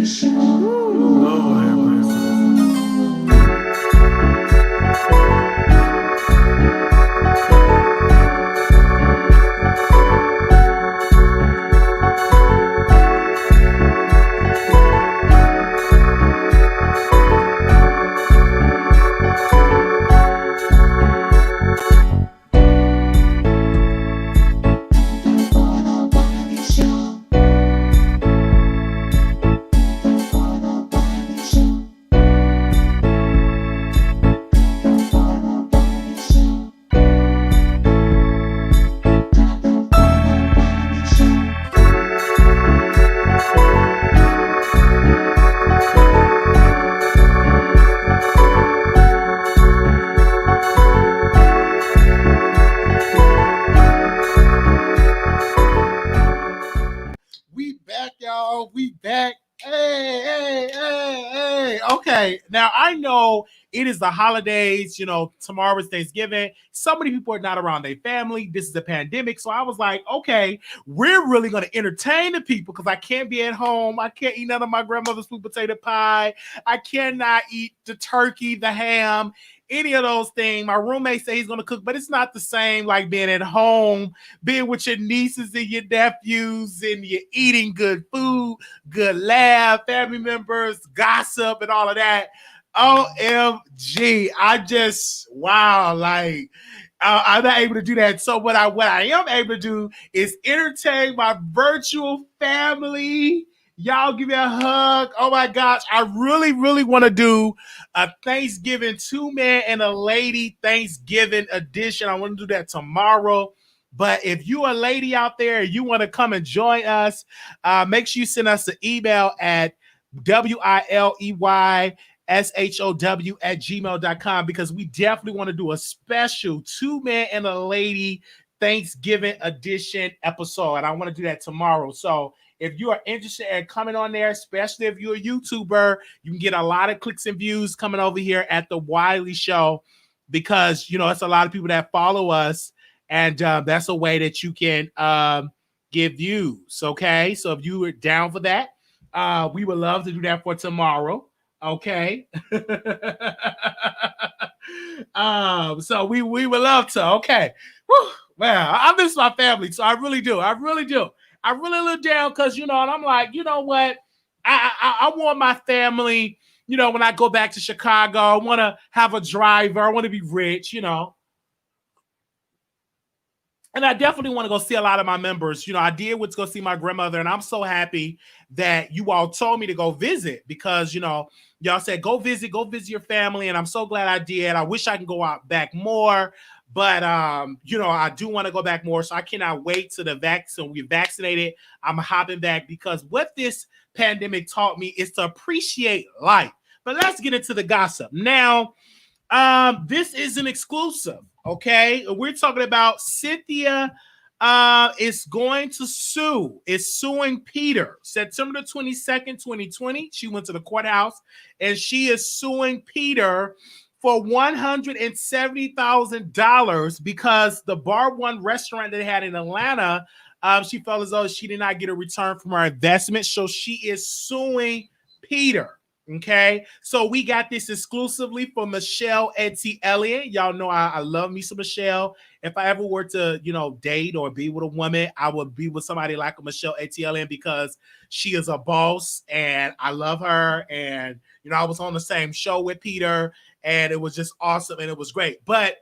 Lord have mercy. We back, y'all. We back. Hey. Okay. Now I know it is the holidays, tomorrow is Thanksgiving. So many people are not around their family. This is a pandemic. So I was like, okay, we're really going to entertain the people because I can't be at home. I can't eat none of my grandmother's sweet potato pie. I cannot eat the turkey, the ham, any of those things. My roommate said he's going to cook, but it's not the same like being at home, being with your nieces and your nephews, and you're eating good food, good laugh, family members, gossip, and all of that. OMG. Wow, like I'm not able to do that. So what I am able to do is entertain my virtual family. Y'all give me a hug. Oh my gosh. I really, really want to do a Thanksgiving 2-man and a lady Thanksgiving edition. I want to do that tomorrow. But if you're a lady out there and you want to come and join us, make sure you send us an email at WILEYSHOW@gmail.com because we definitely want to do a special 2-man and a lady Thanksgiving edition episode. And I want to do that tomorrow. So if you are interested in coming on there, especially if you're a YouTuber, you can get a lot of clicks and views coming over here at the Wiley Show because, it's a lot of people that follow us. And that's a way that you can give views. Okay. So if you were down for that, we would love to do that for tomorrow. Okay. So we would love to. Okay. Whew. Well, I miss my family. So I really do. I really look down because, and I'm like, you know what? I want my family, when I go back to Chicago, I want to have a driver. I want to be rich, And I definitely want to go see a lot of my members. I did went to go see my grandmother, and I'm so happy that you all told me to go visit because, y'all said, go visit your family. And I'm so glad I did. I wish I could go out back more, but, I do want to go back more. So I cannot wait till the vaccine. We're vaccinated. I'm hopping back because what this pandemic taught me is to appreciate life. But let's get into the gossip. Now, this is an exclusive. Okay, we're talking about Cynthia is going to sue. Is suing Peter. September 22nd, 2020. She went to the courthouse and she is suing Peter for $170,000 because the Bar One restaurant that they had in Atlanta, she felt as though she did not get a return from her investment. So she is suing Peter. Okay, so we got this exclusively from Michelle Etty Elliott. Y'all know I love me some Michelle. If I ever were to, date or be with a woman, I would be with somebody like a Michelle Etty Elliott because she is a boss and I love her. And, I was on the same show with Peter and it was just awesome and it was great. But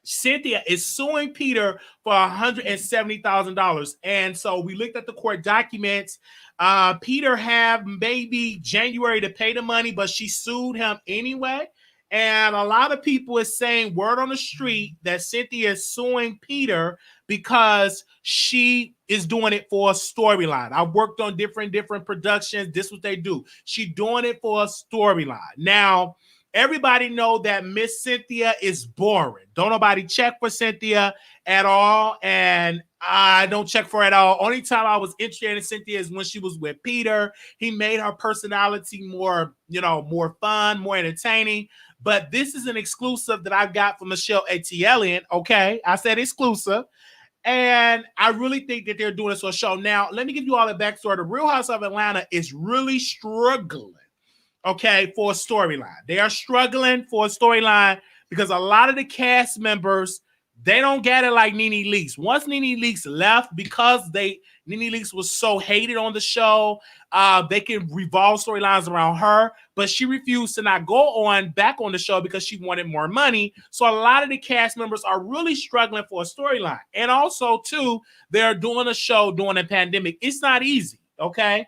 Cynthia is suing Peter for $170,000. And so we looked at the court documents. Peter had maybe January to pay the money, but she sued him anyway. And a lot of people is saying word on the street that Cynthia is suing Peter because she is doing it for a storyline. I worked on different productions. This is what they do. She doing it for a storyline. Now, everybody know that Miss Cynthia is boring. Don't nobody check for Cynthia at all. And I don't check for her at all. Only time I was interested in Cynthia is when she was with Peter. He made her personality more, more fun, more entertaining. But this is an exclusive that I got from Michelle Etty Elliott. Okay. I said exclusive. And I really think that they're doing this for a show. Now, let me give you all the backstory. The Real House of Atlanta is really struggling, okay, for a storyline. They are struggling for a storyline because a lot of the cast members, they don't get it like Nene Leakes. Once Nene Leakes left, because Nene Leakes was so hated on the show, they can revolve storylines around her, but she refused to not go back on the show because she wanted more money. So a lot of the cast members are really struggling for a storyline. And also, too, they're doing a show during a pandemic. It's not easy, okay,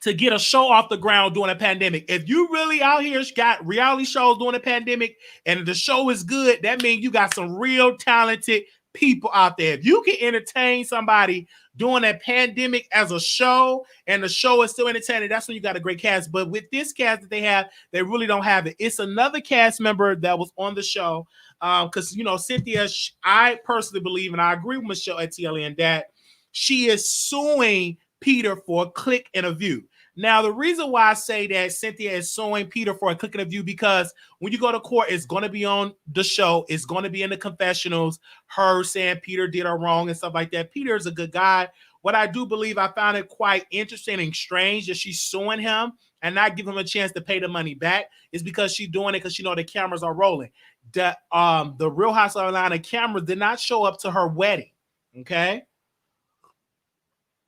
to get a show off the ground during a pandemic. If you really out here got reality shows during a pandemic and the show is good, that means you got some real talented people out there. If you can entertain somebody during a pandemic as a show and the show is still entertaining, that's when you got a great cast. But with this cast that they have, they really don't have it. It's another cast member that was on the show because, you know, Cynthia, I personally believe, and I agree with Michelle Etienne, that she is suing Peter for a click and a view. Now, the reason why I say that Cynthia is suing Peter for a click and a view, because when you go to court, it's going to be on the show. It's going to be in the confessionals, her saying Peter did her wrong and stuff like that. Peter is a good guy. What I do believe, I found it quite interesting and strange that she's suing him and not give him a chance to pay the money back, is because she's doing it because she know the cameras are rolling. The Real House of Atlanta cameras did not show up to her wedding, okay?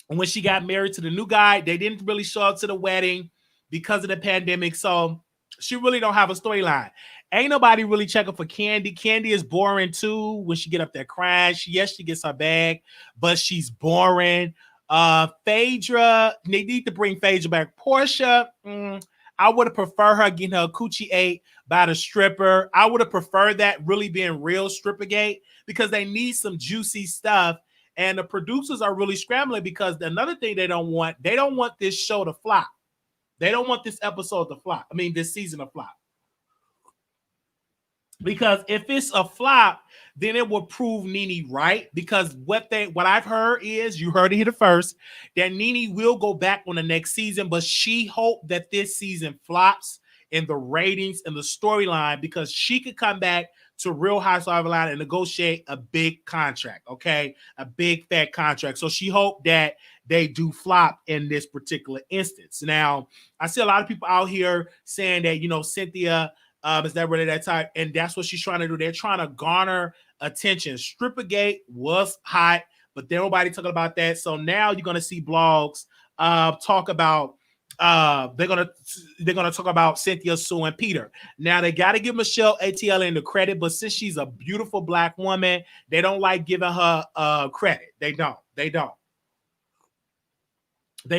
And when she got married to the new guy, they didn't really show up to the wedding because of the pandemic. So she really don't have a storyline. Ain't nobody really checking for Candy. Candy is boring too when she get up there crying. Yes, she gets her bag, but she's boring. Phaedra, they need to bring Phaedra back. Portia, I would have preferred her getting her coochie ate by the stripper. I would have preferred that really being real Strippergate, because they need some juicy stuff. And the producers are really scrambling because another thing they don't want this show to flop. They don't want this episode to flop. I mean, this season to flop. Because if it's a flop, then it will prove Nene right. Because what I've heard is, you heard it here first, that Nene will go back on the next season, but she hoped that this season flops in the ratings and the storyline, because she could come back to Real House of Atlanta and negotiate a big contract, okay? A big fat contract. So she hoped that they do flop in this particular instance. Now, I see a lot of people out here saying that, you know, Cynthia is not really that type, and that's what she's trying to do. They're trying to garner attention. Strippergate was hot, but there nobody talking about that. So now you're gonna see blogs talk about they're gonna talk about Cynthia suing Peter. Now they got to give Michelle ATLN the credit, but since she's a beautiful black woman, they don't like giving her credit. They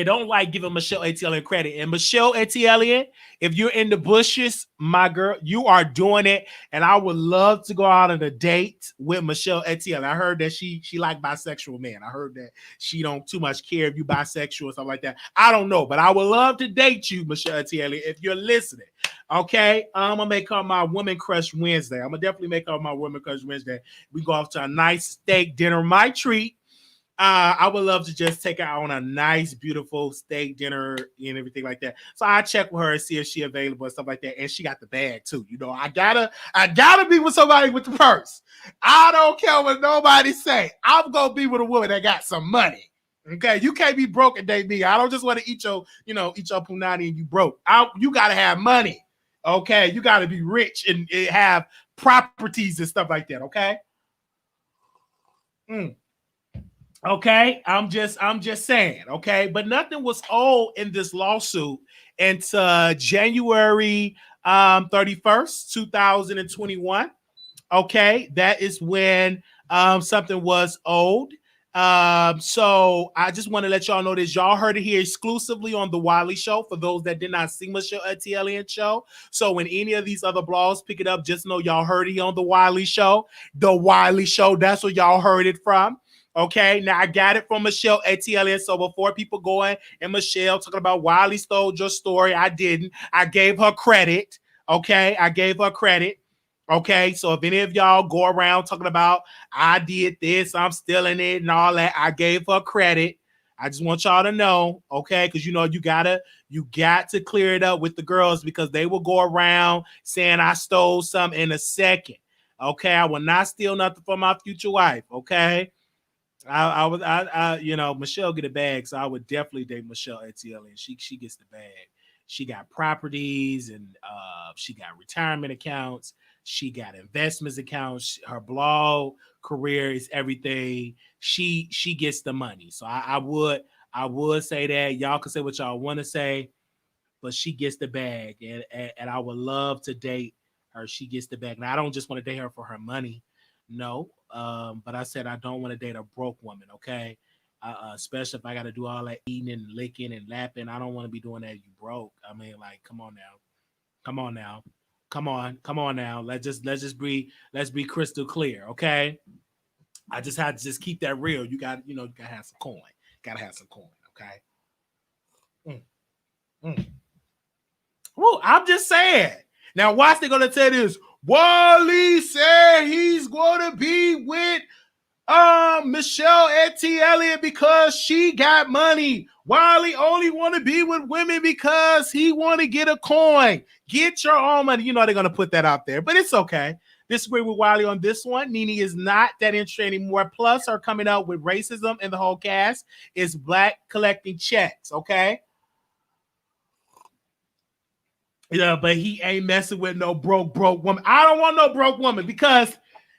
don't like giving Michelle ATLN credit. And Michelle ATLN, if you're in the bushes, my girl, you are doing it. And I would love to go out on a date with Michelle ATLN. I heard that she like bisexual men. I heard that she don't too much care if you bisexual or something like that. I don't know, but I would love to date you, Michelle ATLN, if you're listening. Okay, I'm gonna make her my Woman Crush Wednesday. I'm gonna definitely make her my Woman Crush Wednesday. We go off to a nice steak dinner, my treat. I would love to just take her on a nice, beautiful steak dinner and everything like that. So I check with her and see if she's available and stuff like that. And she got the bag too. You know, I gotta be with somebody with the purse. I don't care what nobody say. I'm gonna be with a woman that got some money. Okay, you can't be broke and date me. I don't just want to eat your punani and you broke. You gotta have money. Okay, you gotta be rich and have properties and stuff like that. Okay. Okay, I'm just saying, okay, but nothing was owed in this lawsuit until January 31st, 2021. Okay, that is when something was owed. So I just want to let y'all know this. Y'all heard it here exclusively on the Wiley Show. For those that did not see Michelle Etienne show, so when any of these other blogs pick it up, just know y'all heard it here on the Wiley Show. The Wiley Show, that's where y'all heard it from. Okay, now I got it from Michelle ATLN. So before people going and Michelle talking about Wiley stole your story, I didn't. I gave her credit. Okay, I gave her credit. Okay, so if any of y'all go around talking about I did this, I'm stealing it and all that, I gave her credit. I just want y'all to know, okay, because you know you got to clear it up with the girls, because they will go around saying I stole some in a second. Okay, I will not steal nothing from my future wife. Okay, you know, Michelle get a bag, so I would definitely date Michelle ATL, and she gets the bag. She got properties, and she got retirement accounts. She got investments accounts. Her blog career is everything. She gets the money. So I would say that. Y'all can say what y'all want to say, but she gets the bag, and I would love to date her. She gets the bag. Now I don't just want to date her for her money, no. But I said I don't want to date a broke woman. Okay, especially if I got to do all that eating and licking and lapping. I don't want to be doing that. You broke. I mean, like, come on now, come on now, come on now. Let's be crystal clear. Okay, I just had to just keep that real. You gotta have some coin. Gotta have some coin. Okay. Mm. Well, I'm just saying. Now, watch, they're gonna tell this. Wally said he's gonna be with Michelle Etty Elliott because she got money. Wally only want to be with women because he want to get a coin. Get your own money. You know they're gonna put that out there, but it's okay. Disagree with Wiley on this one. Nene is not that interested anymore. Plus, her coming out with racism in the whole cast is black collecting checks. Okay. Yeah, but he ain't messing with no broke woman. I don't want no broke woman because,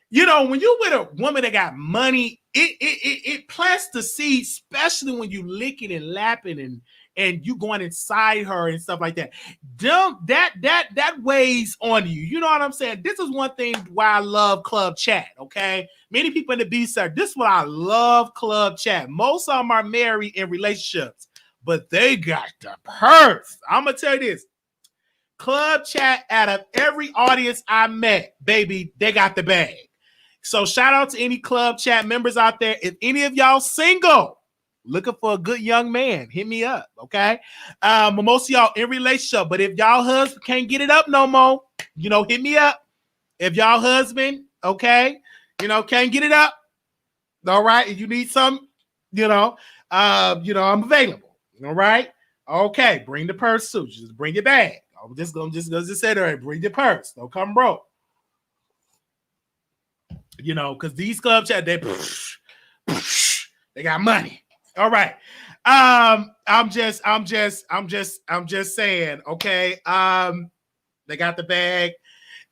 you know, when you with a woman that got money, it plants the seed, especially when you licking and lapping and you going inside her and stuff like that. That weighs on you. You know what I'm saying? This is one thing why I love club chat. Okay, many people in the B side. This is what I love club chat. Most of them are married in relationships, but they got the purse. I'm gonna tell you this. Club chat, out of every audience I met, baby, they got the bag. So shout out to any club chat members out there. If any of y'all single, looking for a good young man, hit me up, okay? Most of y'all in relationship, but if y'all husband can't get it up no more, you know, hit me up. If y'all husband, okay, you know, can't get it up, all right, and you need something, I'm available, all right? Okay, bring the purse too. Just bring it back. I'm just gonna say that, bring your purse. Don't come broke. You know, because these club chat, they got money. All right. I'm just saying, okay. They got the bag.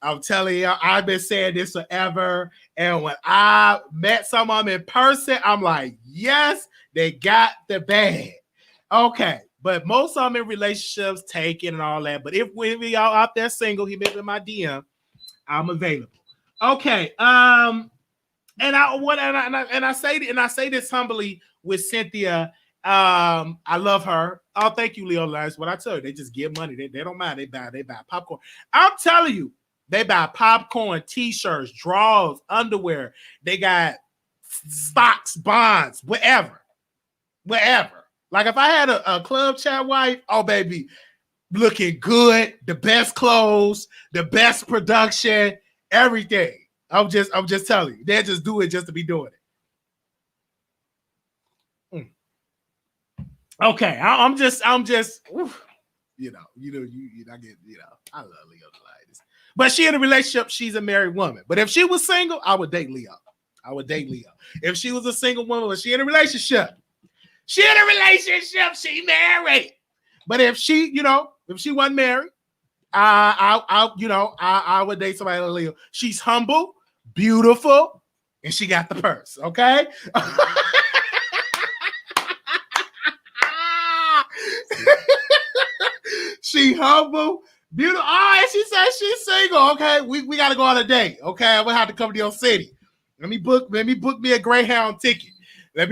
I'm telling you, I've been saying this forever. And when I met some of them in person, I'm like, yes, they got the bag. Okay. But most of them in relationships, take it and all that. But if y'all out there single, he may be my DM. I'm available. Okay. And I say this humbly with Cynthia. I love her. Oh, thank you, Leo. That's what I tell you. They just give money. They don't mind. They buy popcorn. I'm telling you, they buy popcorn, t-shirts, drawers, underwear. They got stocks, bonds, whatever. Like if I had a club chat wife, oh baby, looking good, the best clothes, the best production, everything. I'm just telling you, they just do it just to be doing it. Okay, I'm just, oof, I get, I love Leo like this. But she in a relationship, she's a married woman. But if she was single, I would date Leo. If she was a single woman, but she in a relationship. She married. But if she wasn't married, I would date somebody like Leo. She's humble, beautiful, and she got the purse. Okay. She humble, beautiful. Oh, and she says she's single. Okay, we got to go on a date. Okay, I'm gonna have to come to your city. Let me book me a Greyhound ticket. I have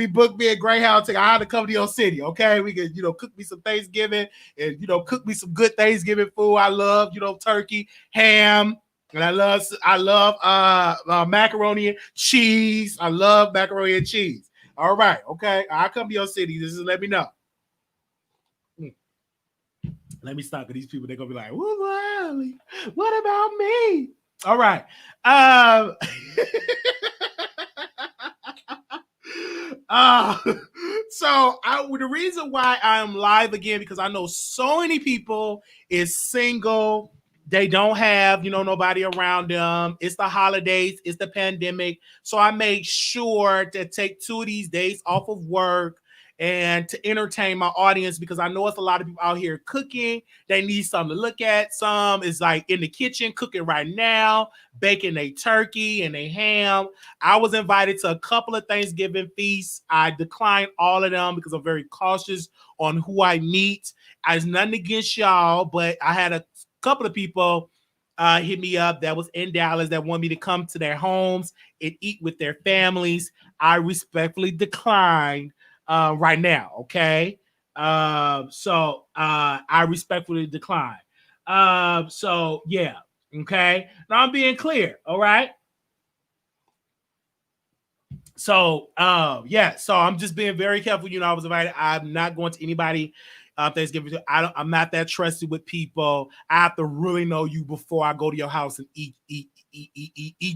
to come to your city, okay? We can, cook me some Thanksgiving and, cook me some good Thanksgiving food. I love, turkey, ham, and I love macaroni and cheese. I love macaroni and cheese. All right, okay? I'll come to your city. Just let me know. Let me stop, because these people, they're going to be like, what about me? All right. The reason why I'm live again, because I know so many people is single They don't have, nobody around them. It's the holidays. It's the pandemic. So I made sure to take 2 of these days off of work and to entertain my audience, because I know it's a lot of people out here cooking. They need something to look at. Some is like in the kitchen cooking right now, baking a turkey and a ham. I was invited to a couple of Thanksgiving feasts. I declined all of them because I'm very cautious on who I meet. There's nothing against y'all, but I had a couple of people hit me up that was in Dallas that want me to come to their homes and eat with their families. I respectfully declined right now. Okay. So I respectfully decline. So yeah. Okay. Now I'm being clear. All right. So yeah. So I'm just being very careful. I was invited. I'm not going to anybody Thanksgiving. I'm not that trusted with people. I have to really know you before I go to your house and eat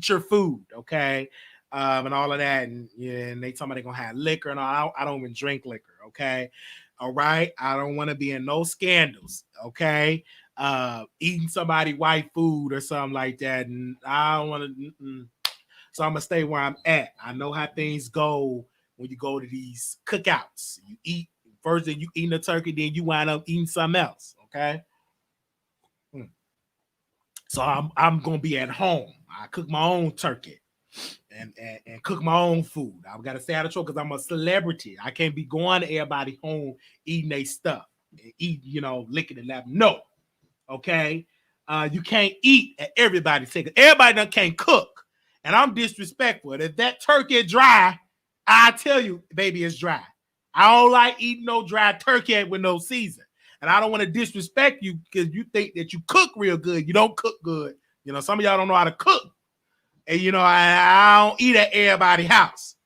your food. Okay. And all of that, and they tell me they're gonna have liquor and all. I don't even drink liquor, okay? All right, I don't want to be in no scandals, okay? Eating somebody white food or something like that, and I don't want to. So I'm gonna stay where I'm at. I know how things go when you go to these cookouts. You eat first, then you eating a turkey, then you wind up eating something else, okay? So I'm gonna be at home. I cook my own turkey. And cook my own food. I've got to stay out of trouble because I'm a celebrity. I can't be going to everybody home eating their stuff and eat, licking and laughing. No, okay. You can't eat at everybody's table. Everybody done can't cook, and I'm disrespectful. If that turkey is dry, I tell you, baby, it's dry. I don't like eating no dry turkey with no season, and I don't want to disrespect you because you think that you cook real good. You don't cook good. Some of y'all don't know how to cook. And, I don't eat at everybody's house.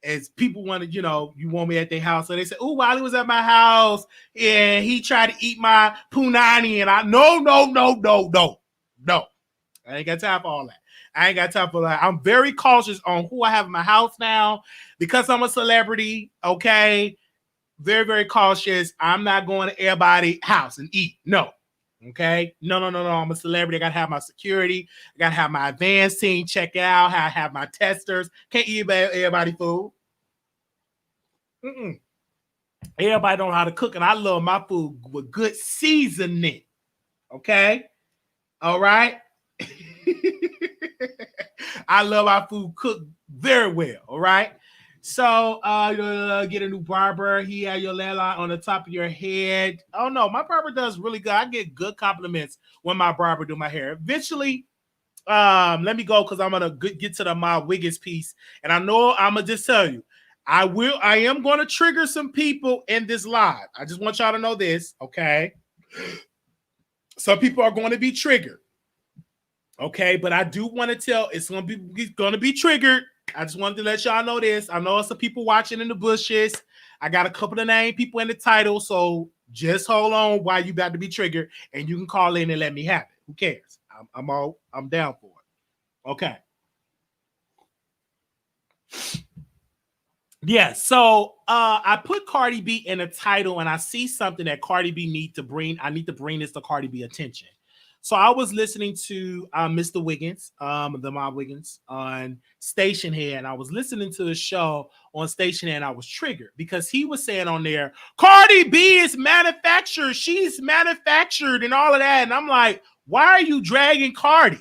As people want to, you want me at their house. So they say, oh, Wiley was at my house and he tried to eat my punani. And no. I ain't got time for all that. I ain't got time for that. I'm very cautious on who I have in my house now because I'm a celebrity. Okay. Very, very cautious. I'm not going to everybody's house and eat. No. Okay. No. I'm a celebrity. I gotta have my security. I gotta have my advanced team check out. I have my testers. Can't eat everybody food. Everybody don't know how to cook, and I love my food with good seasoning. Okay. All right. I love our food cooked very well. All right. So get a new barber. He had your landline on the top of your head. Oh no, my barber does really good. I get good compliments when my barber do my hair. Eventually, let me go because I'm gonna get to my Wiggins piece. And I know I'm gonna just tell you, I am gonna trigger some people in this live. I just want y'all to know this, okay? Some people are going to be triggered. Okay, but I do want to tell it's gonna be triggered. I just wanted to let y'all know this. I know some people watching in the bushes. I got a couple of name people in the title, so just hold on while you about to be triggered, and you can call in and let me have it. Who cares? I'm down for it. Okay. Yeah. So I put Cardi B in the title, and I see something that Cardi B need to bring. I need to bring this to Cardi B attention. So I was listening to Mr. Wiggins, the Mob Wiggins on Station Head, and I was listening to the show on Station Head, and I was triggered because he was saying on there, Cardi B is manufactured. She's manufactured and all of that. And I'm like, why are you dragging Cardi?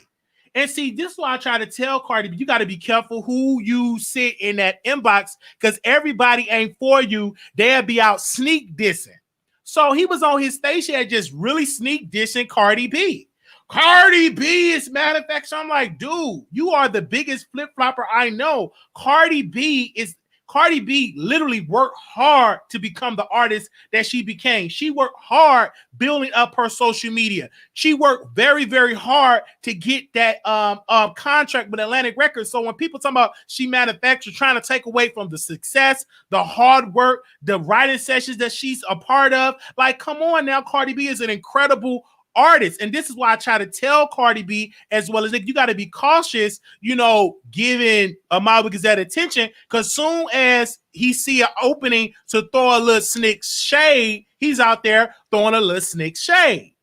And see, this is why I try to tell Cardi B, you got to be careful who you sit in that inbox because everybody ain't for you. They'll be out sneak dissing. So he was on his station and just really sneak dissing Cardi B. Cardi B is manufactured. I'm like, dude, you are the biggest flip-flopper I know. Cardi B literally worked hard to become the artist that she became. She worked hard building up her social media. She worked very, very hard to get that contract with Atlantic Records. So when people talk about she manufactured, trying to take away from the success, the hard work, the writing sessions that she's a part of, like, come on now, Cardi B is an incredible artists. And this is why I try to tell Cardi B as well as like, you got to be cautious, giving Mob Wiggins that attention because soon as he see an opening to throw a little sneak shade, he's out there throwing a little sneak shade.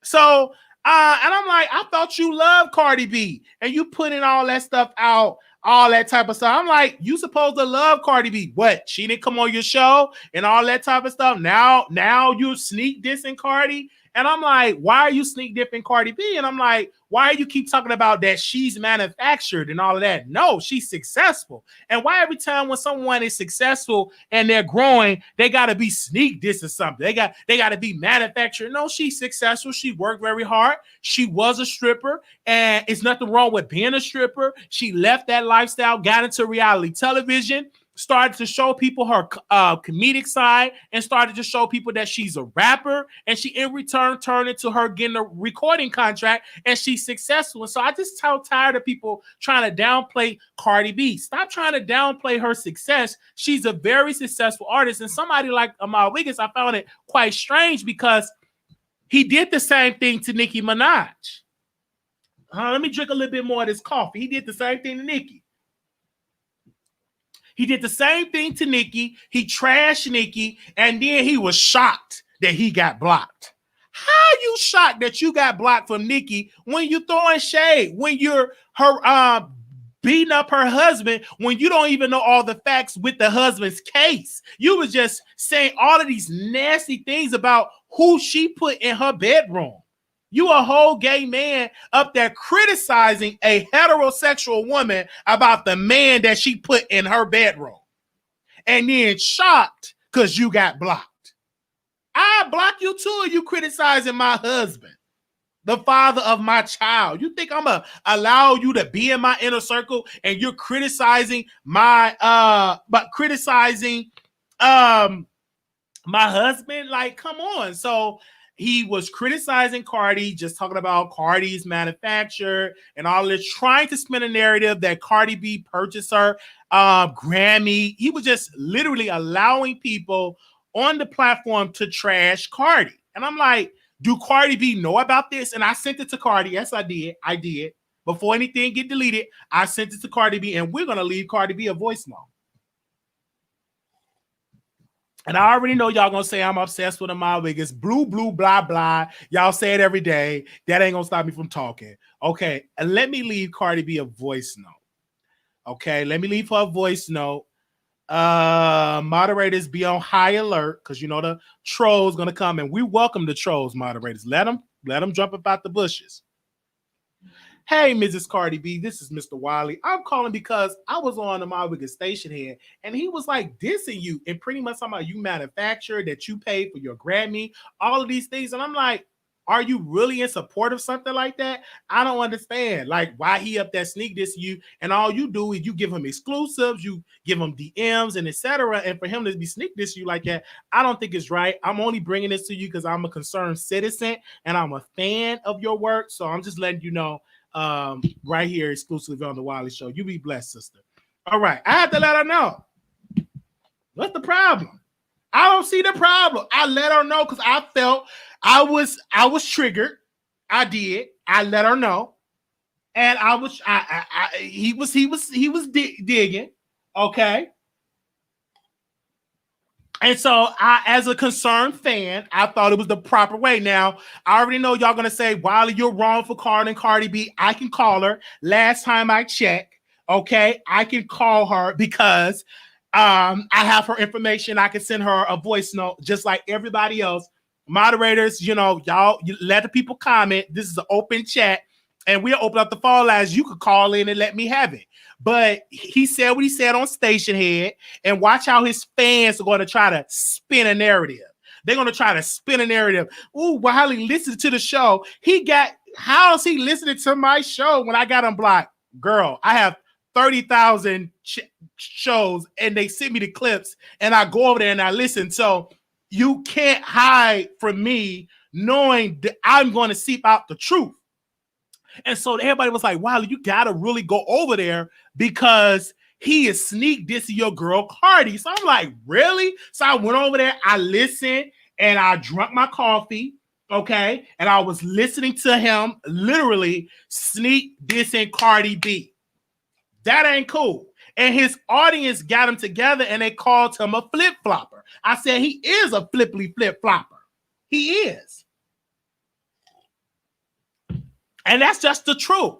So, and I'm like, I thought you loved Cardi B and you putting all that stuff out, all that type of stuff. I'm like, you supposed to love Cardi B. What? She didn't come on your show and all that type of stuff. Now you sneak dissing Cardi. And I'm like, why are you sneak dipping Cardi B? And I'm like, why do you keep talking about that she's manufactured and all of that? No, she's successful. And why every time when someone is successful and they're growing, they got to be sneak dissing something? They got to be manufactured. No, she's successful. She worked very hard. She was a stripper, and it's nothing wrong with being a stripper. She left that lifestyle, got into reality television, started to show people her comedic side, and started to show people that she's a rapper, and she in return turned into her getting a recording contract, and she's successful. And so I just so tired of people trying to downplay Cardi B. Stop trying to downplay her success. She's a very successful artist, and somebody like Wiggins, I found it quite strange because he did the same thing to Nicki Minaj. Let me drink a little bit more of this coffee. He did the same thing to Nicki. He did the same thing to Nicki. He trashed Nicki, and then he was shocked that he got blocked. How you shocked that you got blocked from Nicki when you throwing shade, when you're her beating up her husband, when you don't even know all the facts with the husband's case? You was just saying all of these nasty things about who she put in her bedroom. You a whole gay man up there criticizing a heterosexual woman about the man that she put in her bedroom. And then shocked because you got blocked. I block you too if you criticizing my husband, the father of my child. You think I'm going to allow you to be in my inner circle and you're criticizing my my husband? Like, come on. So he was criticizing Cardi, just talking about Cardi's manufacture and all this, trying to spin a narrative that Cardi B purchased her Grammy. He was just literally allowing people on the platform to trash Cardi. And I'm like, do Cardi B know about this? And I sent it to Cardi. Yes, I did. I did. Before anything get deleted, I sent it to Cardi B, and we're going to leave Cardi B a voice note. And I already know y'all gonna say I'm obsessed with my Wiggins. Blue, blah, blah. Y'all say it every day. That ain't gonna stop me from talking. Okay, and let me leave Cardi B a voice note. Okay, let me leave her a voice note. Moderators be on high alert because you know the trolls gonna come, and we welcome the trolls, moderators. Let them jump about the bushes. Hey, Mrs. Cardi B, this is Mr. Wiley. I'm calling because I was on the Wiggins station here, and he was like dissing you and pretty much talking about you manufactured, that you paid for your Grammy, all of these things. And I'm like, are you really in support of something like that? I don't understand. Like, why he up there sneak dissing you, and all you do is you give him exclusives, you give him DMs and etc. And for him to be sneak dissing you like that, I don't think it's right. I'm only bringing this to you because I'm a concerned citizen and I'm a fan of your work. So I'm just letting you know right here exclusively on the Wiley Show. You be blessed, sister. All right, I had to let her know. What's the problem? I don't see the problem. I let her know because I felt I was triggered. I did. I let her know, and he was digging. Okay. And so I, as a concerned fan, I thought it was the proper way. Now, I already know y'all going to say, Wiley, you're wrong for calling Cardi B. I can call her. Last time I checked, okay, I can call her because I have her information. I can send her a voice note just like everybody else. Moderators, you know, y'all you let the people comment. This is an open chat, and we'll open up the phone lines. You could call in and let me have it. But he said what he said on Station Head, and watch how his fans are going to try to spin a narrative. They're going to try to spin a narrative. Ooh, Wiley listened to the show. How is he listening to my show when I got him blocked? Girl, I have 30,000 shows, and they send me the clips, and I go over there and I listen. So you can't hide from me knowing that I'm going to seep out the truth. And so everybody was like, wow, you got to really go over there because he is sneak dissing your girl Cardi. So I'm like, really? So I went over there, I listened, and I drank my coffee, okay? And I was listening to him literally sneak dissing Cardi B. That ain't cool. And his audience got him together, and they called him a flip-flopper. I said he is a flipply flip-flopper. He is. And that's just the truth.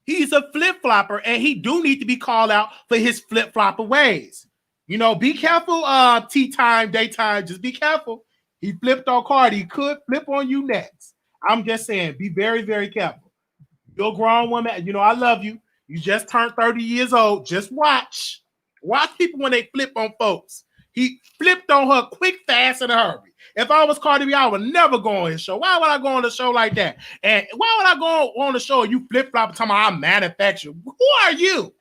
He's a flip-flopper, and he do need to be called out for his flip-flopper ways. You know, be careful, tea time, daytime, just be careful. He flipped on Cardi. He could flip on you next. I'm just saying, be very, very careful. You're a grown woman. You know, I love you. You just turned 30 years old. Just watch. Watch people when they flip on folks. He flipped on her quick, fast, in a hurry. If I was Cardi B, I would never go on his show. Why would I go on a show like that? And why would I go on the show and you flip-flop and talking about I'm manufactured? Who are you?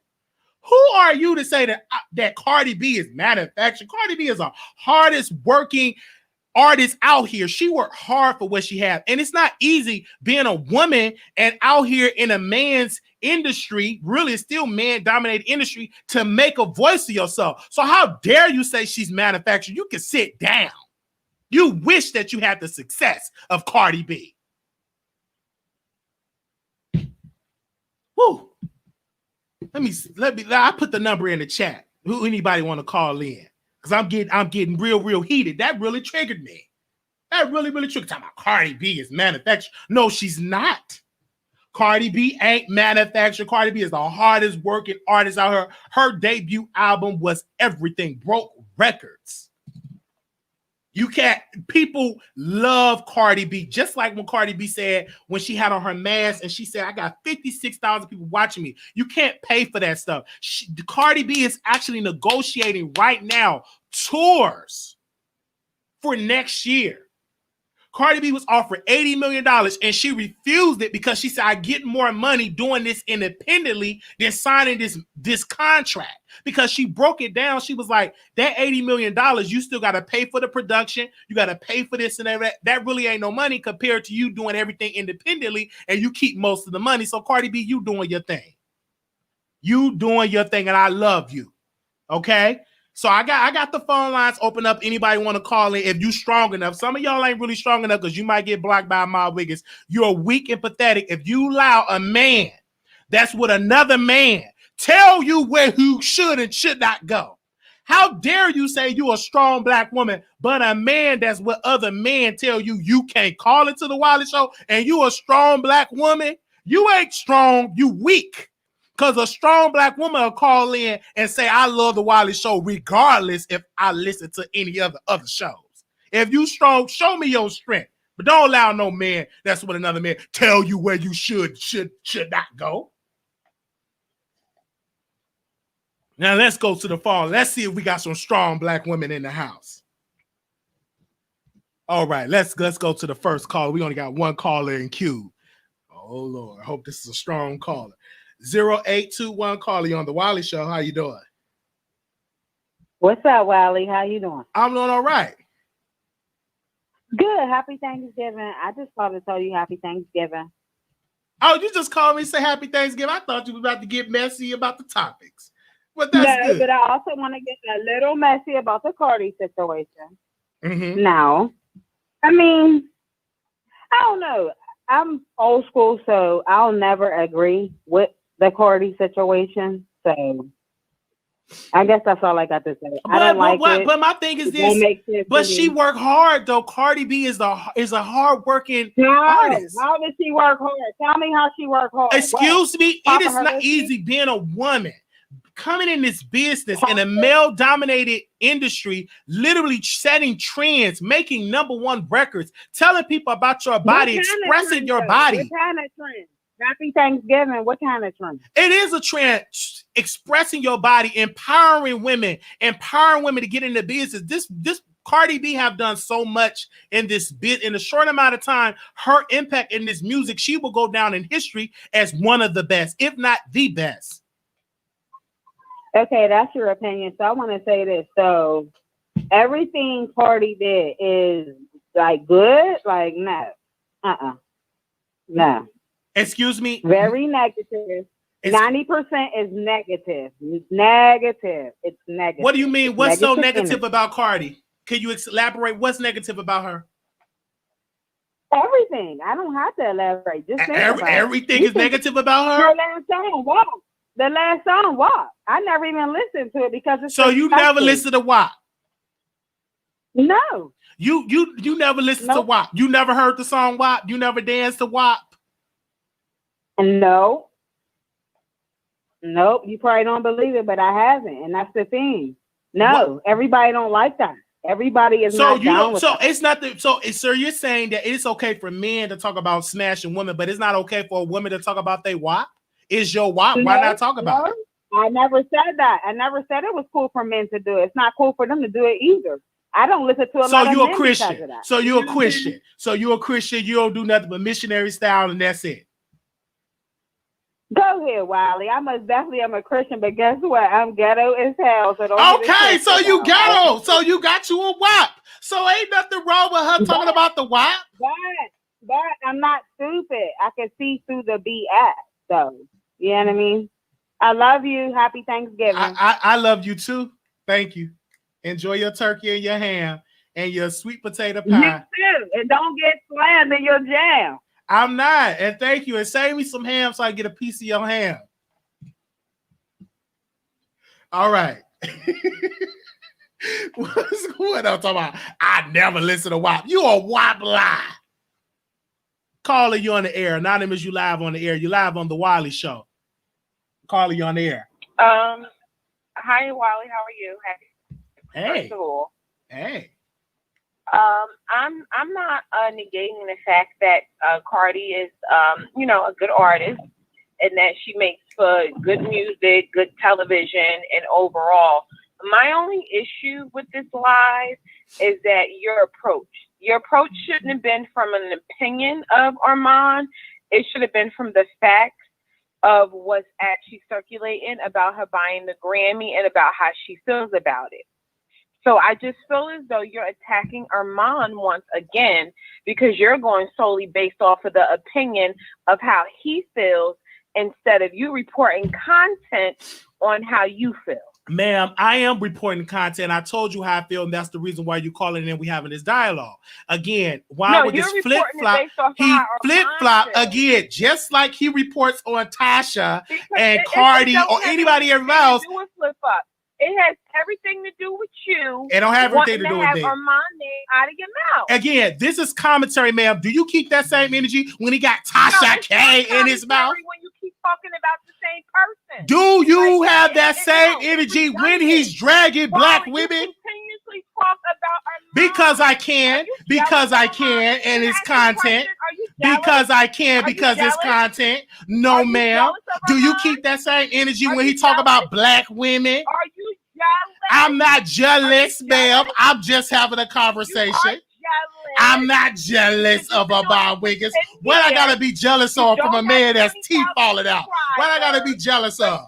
Who are you to say that Cardi B is manufactured? Cardi B is the hardest working artist out here. She worked hard for what she has. And it's not easy being a woman and out here in a man's industry, really it's still man-dominated industry, to make a voice of yourself. So how dare you say she's manufactured? You can sit down. You wish that you had the success of Cardi B. Woo. I put the number in the chat. Who anybody want to call in? Because I'm getting real heated. That really triggered me. That really triggered. Talking about Cardi B is manufactured. No, she's not. Cardi B ain't manufactured. Cardi B is the hardest working artist out here. Her debut album was everything. Broke records. You can't, people love Cardi B. Just like when Cardi B said, when she had on her mask and she said, I got 56,000 people watching me. You can't pay for that stuff. Cardi B is actually negotiating right now tours for next year. Cardi B was offered $80 million and she refused it because she said, I get more money doing this independently than signing this contract. Because she broke it down. She was like, that $80 million, you still got to pay for the production. You got to pay for this and that. That really ain't no money compared to you doing everything independently and you keep most of the money. So Cardi B, you doing your thing. You doing your thing and I love you. Okay? So I got the phone lines open up. Anybody want to call in if you strong enough. Some of y'all ain't really strong enough because you might get blocked by my Wiggins. You're weak and pathetic. If you allow a man that's with another man tell you where you should and should not go. How dare you say you a strong black woman, but a man that's with other men tell you you can't call into the Wiley Show and you a strong black woman? You ain't strong, you weak. Because a strong black woman will call in and say, I love the Wiley Show regardless if I listen to any other shows. If you strong, show me your strength. But don't allow no man that's with another man tell you where you should not go. Now let's go to the phone. Let's see if we got some strong black women in the house. All right, let's go to the first call. We only got one caller in queue. Oh Lord, I hope this is a strong caller. 0821 caller, you on the Wiley Show. How you doing? What's up, Wiley? How you doing? I'm doing all right. Good. Happy Thanksgiving. I just called to tell you happy Thanksgiving. Oh, you just called me and say happy Thanksgiving. I thought you were about to get messy about the topics. But that's good. But I also want to get a little messy about the Cardi situation. Mm-hmm. Now, I mean, I don't know. I'm old school, so I'll never agree with the Cardi situation. So I guess that's all I got to say. I don't like it. But my thing is this. But she worked hard though. Cardi B is a hard-working artist. How does she work hard? Tell me how she worked hard. Excuse me. It is not easy being a woman. Coming in this business in a male-dominated industry, literally setting trends, making #1 records, telling people about your body, expressing your body. What kind of trend? Happy Thanksgiving. What kind of trend? It is a trend, expressing your body, empowering women to get into business. This Cardi B have done so much in this bit in a short amount of time. Her impact in this music, she will go down in history as one of the best, if not the best. Okay, that's your opinion. So I want to say this. So everything Cardi did is like good? Like no. No. Excuse me? Very negative. 90% is negative. Negative. It's negative. What do you mean? What's so negative about Cardi? Can you elaborate? What's negative about her? Everything. I don't have to elaborate. Just everything is negative about her? Her last song, WAP. The last song, WAP. I never even listened to it because it's so you never listened to WAP? No. You never listened to WAP. You never heard the song WAP. You never danced to WAP. And no, nope, you probably don't believe it, but I haven't, and that's the thing. No, everybody don't like that. Everybody is not down with that. It's not the so you're saying that it's okay for men to talk about smashing women, but it's not okay for a woman to talk about they WAP? Is your WAP? Why not talk about it? I never said that. I never said it was cool for men to do it. It's not cool for them to do it either. I don't listen to a lot of men because of that. So you're a Christian. So you're a Christian. You don't do nothing but missionary style, and that's it. Go ahead, Wiley. I most definitely am a Christian, but guess what? I'm ghetto as hell. So okay, so you ghetto. So you got you a WAP. So ain't nothing wrong with her talking about the WAP. But I'm not stupid. I can see through the BS, though. You know what I mean? I love you. Happy Thanksgiving. I love you too. Thank you. Enjoy your turkey and your ham and your sweet potato pie. You too. And don't get slammed in your jam. I'm not. And thank you. And save me some ham so I get a piece of your ham. All right. What I'm talking about? I never listen to WAP. You a WAP lie. Caller, you on the air. Anonymous, you live on the air. You live on the Wiley Show. Caller, you on the air. Hi, Wiley. How are you? Hey. First of all. Hey. I'm not negating the fact that Cardi is, a good artist and that she makes for good music, good television, and overall. My only issue with this live is that your approach shouldn't have been from an opinion of Armon. It should have been from the facts of what's actually circulating about her buying the Grammy and about how she feels about it. So I just feel as though you're attacking Armon once again because you're going solely based off of the opinion of how he feels instead of you reporting content on how you feel. Ma'am, I am reporting content. I told you how I feel, and that's the reason why you're calling in. We having this dialogue again. Why would this flip flop? He flip flop again, just like he reports on Tasha and Cardi or anybody else. It has everything to do with you. It don't have everything to do with me. Armon name out of your mouth. Again, this is commentary, ma'am. Do you keep that same energy when he got Tasha K in his mouth? When you keep talking about the same person. Do you have that same energy when he's dragging black women? Continuously talk about Armon. Because I can, and it's content. Because I can, because it's content. No, ma'am. Do you keep that same energy when he talk about black women? Are you jealous? I'm not jealous, ma'am. I'm just having a conversation. I'm not jealous of Bob Wiggins. What I gotta be jealous of from a man that's teeth falling out? What I gotta be jealous of?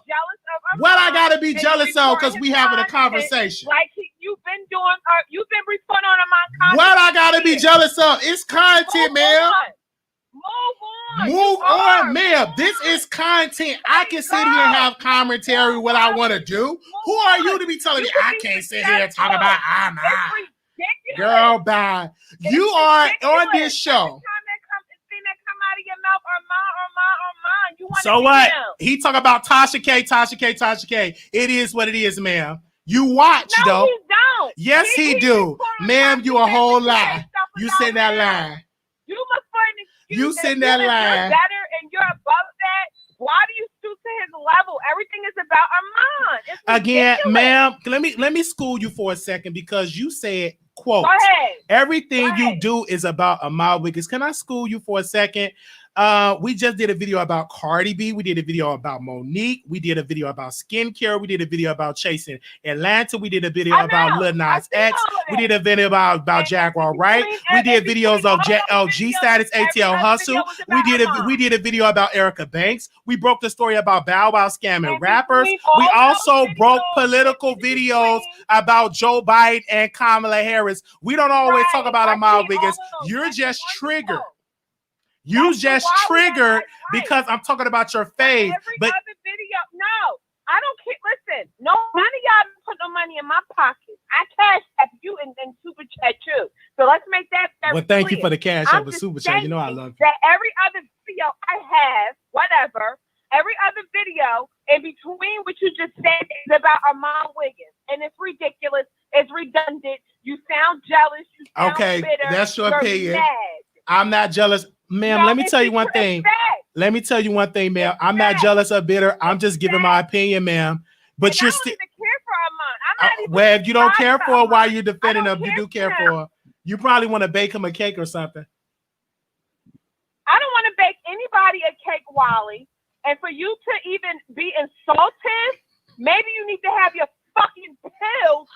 What I gotta be jealous of because we having a conversation. Like you've been doing, you've been reporting on my content. What I gotta be jealous of? It's content, ma'am. Move on, ma'am. This is content. I can sit here and have commentary what I want to do. Who are you to be telling me I can't sit here and talk about girl, bye. You are on this show. So what? He talk about Tasha K. It is what it is, ma'am. You watch, though. He don't. Yes, he do. Ma'am, you a whole lie. You said that lie. You send that line. You're better and you're above that. Why do you stoop to his level? Everything is about Armon. It's again, ma'am. Let me school you for a second because you said, quote, everything you do is about Armon Wiggins. Can I school you for a second? We just did a video about Cardi B. We did a video about Monique. We did a video about skincare. We did a video about chasing Atlanta. We did a video about Lil Nas X. We did a video about Jaguar Wright. We did videos of G Status, ATL Hustle. We did a video about Erica Banks. We broke the story about Bow Wow scamming rappers. We also broke political videos about Joe Biden and Kamala Harris. We don't always talk about Armon Wiggins. You're just triggered. You just triggered because I'm talking about your face. But other video, no, I don't care. Listen, none of y'all put no money in my pocket. I cash app you and super chat you. So let's make that very well, thank clear. you for the cash app and super chat. You know I love you. That every other video I have, whatever, every other video in between what you just said is about Armon Wiggins. And it's ridiculous. It's redundant. You sound jealous. You sound bitter. That's your opinion. Mad. I'm not jealous. Ma'am, let me tell you one thing. let me tell you one thing, ma'am. I'm not jealous or bitter. I'm just giving my opinion, ma'am. But and you're I don't still. even care for Armon. I'm not even Well, if you don't care for her Armon. while you're defending I him, don't you do care care for for her. You probably want to bake him a cake or something. I don't want to bake anybody a cake, Wally. And for you to even be insulted, maybe you need to have your fucking pills.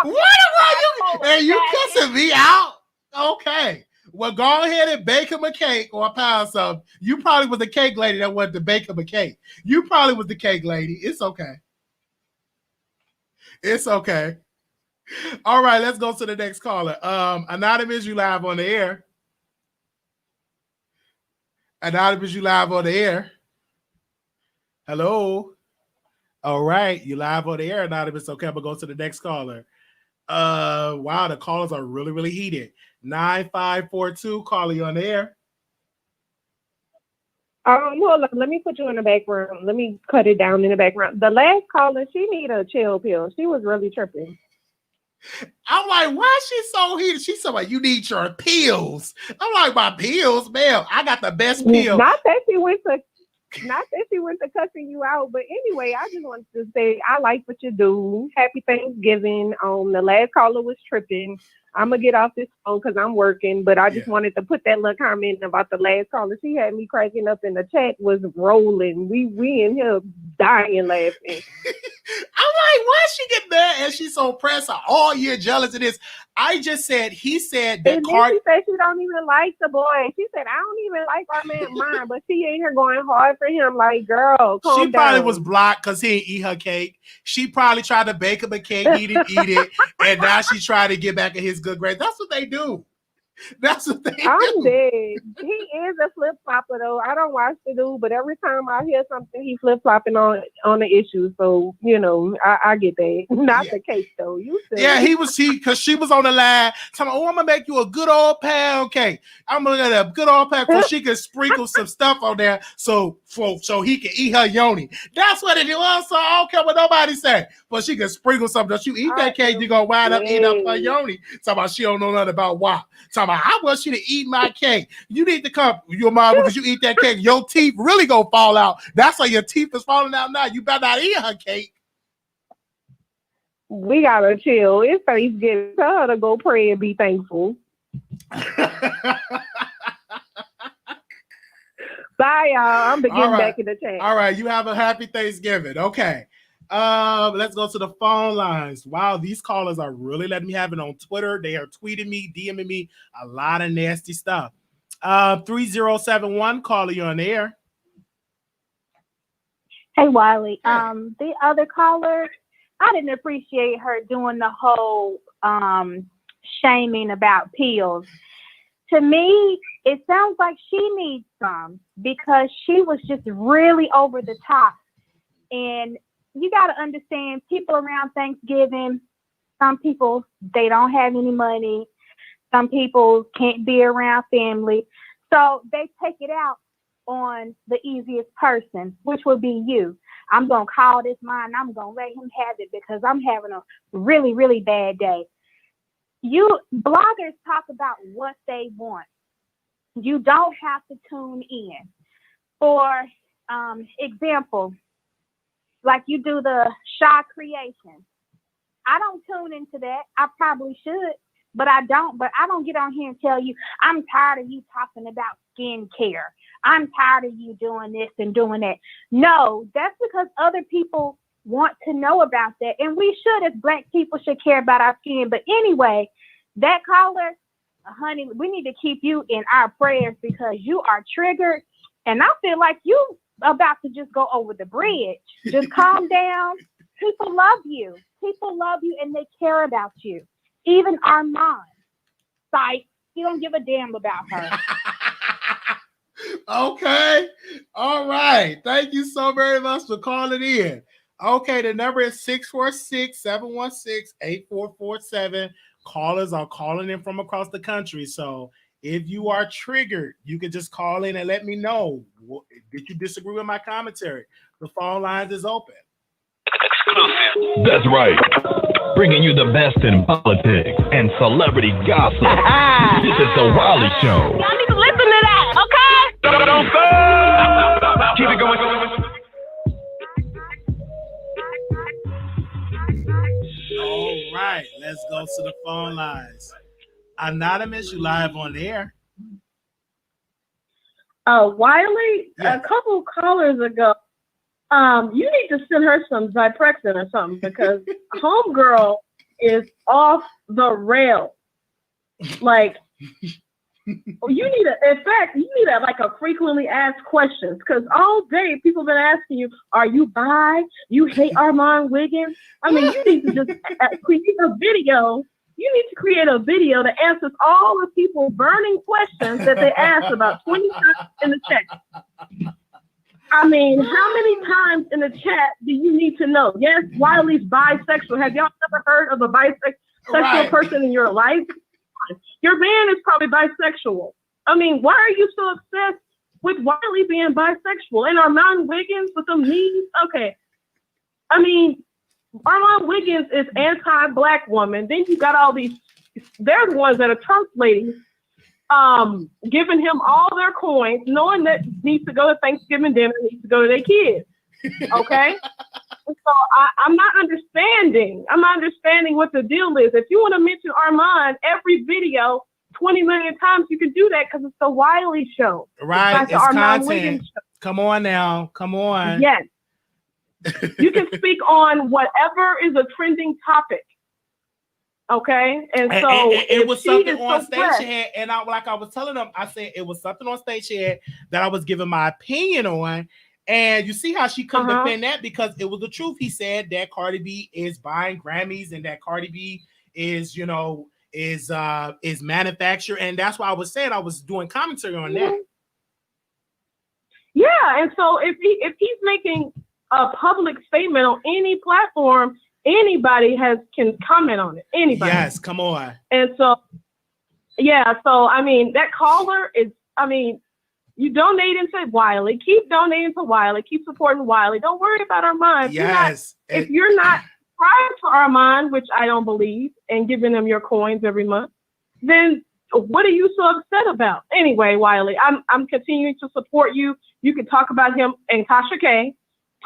What are you? Hey, you cussing me out? Okay. Well, go ahead and bake him a cake or a pound something. You probably was the cake lady that wanted to bake him a cake. You probably was the cake lady. It's okay. It's okay. All right, let's go to the next caller. Anonymous, you live on the air. Anonymous, you live on the air. Hello. All right, you live on the air, Anonymous. Okay, I'm gonna go to the next caller. Wow, the callers are really, really heated. 9542, caller, you on the air. Hold on. Let me put you in the background. Let me cut it down in the background. The last caller, she need a chill pill. She was really tripping. I'm like, why is she so heated? She's so like, you need your pills. I'm like, my pills, ma'am. I got the best pill. Not that she went to cussing you out, but anyway, I just wanted to say I like what you do. Happy Thanksgiving. The last caller was tripping. I'm gonna get off this phone because I'm working, but I just wanted to put that little comment about the last caller. She had me cracking up, and the chat was rolling. We in here dying laughing. I'm like, why she get mad and she's so pressed? Oh, you're jealous of this. I just said, he said that Cardi. She said she don't even like the boy. She said, I don't even like our man mine, but she ain't here going hard for him. Like, girl, calm down. She probably was blocked because he didn't eat her cake. She probably tried to bake him a cake. He didn't eat it. And now she's trying to get back at his good grades. That's what they do. That's what they do. I'm dead. He is a flip flopper though. I don't watch the dude, but every time I hear something, he flip flopping on the issue. So I get that. Not the cake though. You said because she was on the line talking, oh, I'm gonna make you a good old pound cake. I'm gonna get a good old pound so she can sprinkle some stuff on there so he can eat her yoni. That's what it was. So I don't care what nobody say, but she can sprinkle something. If you eat that cake, you're gonna wind up eating up her yoni. Talking about she don't know nothing about why. Talking about I want you to eat my cake. You need to come, your mom, because you eat that cake, your teeth really gonna fall out. That's why your teeth is falling out now. You better not eat her cake. We gotta chill. It's Thanksgiving. Tell her to go pray and be thankful. Bye, y'all. I'm getting back in the chat. All right, you have a happy Thanksgiving. Okay. Let's go to the phone lines. Wow, these callers are really letting me have it on Twitter. They are tweeting me, DMing me a lot of nasty stuff. 3071, caller, you on the air. Hey, Wiley. The other caller, I didn't appreciate her doing the whole shaming about pills. To me, it sounds like she needs some because she was just really over the top. And you got to understand, people around Thanksgiving, some people, they don't have any money. Some people can't be around family. So they take it out on the easiest person, which would be you. I'm going to call this mine. I'm going to let him have it because I'm having a really, really bad day. You bloggers talk about what they want. You don't have to tune in. For example, like you do the Shaw creation. I don't tune into that. I probably should, but I don't. But I don't get on here and tell you, I'm tired of you talking about skincare. I'm tired of you doing this and doing that. No, that's because other people want to know about that. And we should, as Black people, should care about our skin. But anyway, that caller, honey, we need to keep you in our prayers because you are triggered. And I feel like you about to just go over the bridge. Just calm down. People love you. People love you and they care about you. Even Armon. Psych. You don't give a damn about her. Okay. All right. Thank you so very much for calling in. Okay, the number is 646-716-8447. Callers are calling in from across the country. So if you are triggered, you can just call in and let me know. Did you disagree with my commentary? The phone lines is open. Exclusive. That's right. Bringing you the best in politics and celebrity gossip. This is the Wiley Show. Y'all need to listen to that, okay? out to the phone lines. Anonymous, you live on the air. Wiley, Yes. a couple callers ago, you need to send her some Zyprexa or something because homegirl is off the rail. Like, you need a frequently asked questions because all day people have been asking you, are you bi? You hate Armon Wiggins? I mean, you need to just create a video. You need to create a video that answers all the people burning questions that they asked about 20 times in the chat. I mean, how many times in the chat do you need to know? Yes, Wiley's bisexual. Have y'all ever heard of a bisexual person in your life? Your man is probably bisexual. I mean, why are you so obsessed with Wiley being bisexual? And Armon Wiggins with them knees? Okay. I mean, Armon Wiggins is anti-black woman. Then you got all these, they're the ones that are Trump ladies, giving him all their coins, knowing that needs to go to Thanksgiving dinner, needs to go to their kids. Okay? So I'm not understanding. I'm not understanding what the deal is. If you want to mention Armon every video 20 million times, you can do that because it's the Wiley Show. Right, it's it's Armon content. Wiggins show. Come on now. Come on. Yes. You can speak on whatever is a trending topic. Okay? And so it was something on so stage she had, and I was telling them, I said it was something on stage she had that I was giving my opinion on. And you see how she couldn't defend that because it was the truth. He said that Cardi B is buying Grammys and that Cardi B is, is manufactured. And that's why I was saying I was doing commentary on that. Yeah, and so if he's making a public statement on any platform, anybody can comment on it. Anybody. Yes, come on. And so, I mean, that caller is, you donate into Wiley. Keep donating to Wiley. Keep supporting Wiley. Don't worry about Armon. Yes. If you're not prior to Armon, which I don't believe, and giving them your coins every month, then what are you so upset about? Anyway, Wiley, I'm continuing to support you. You can talk about him and Tasha K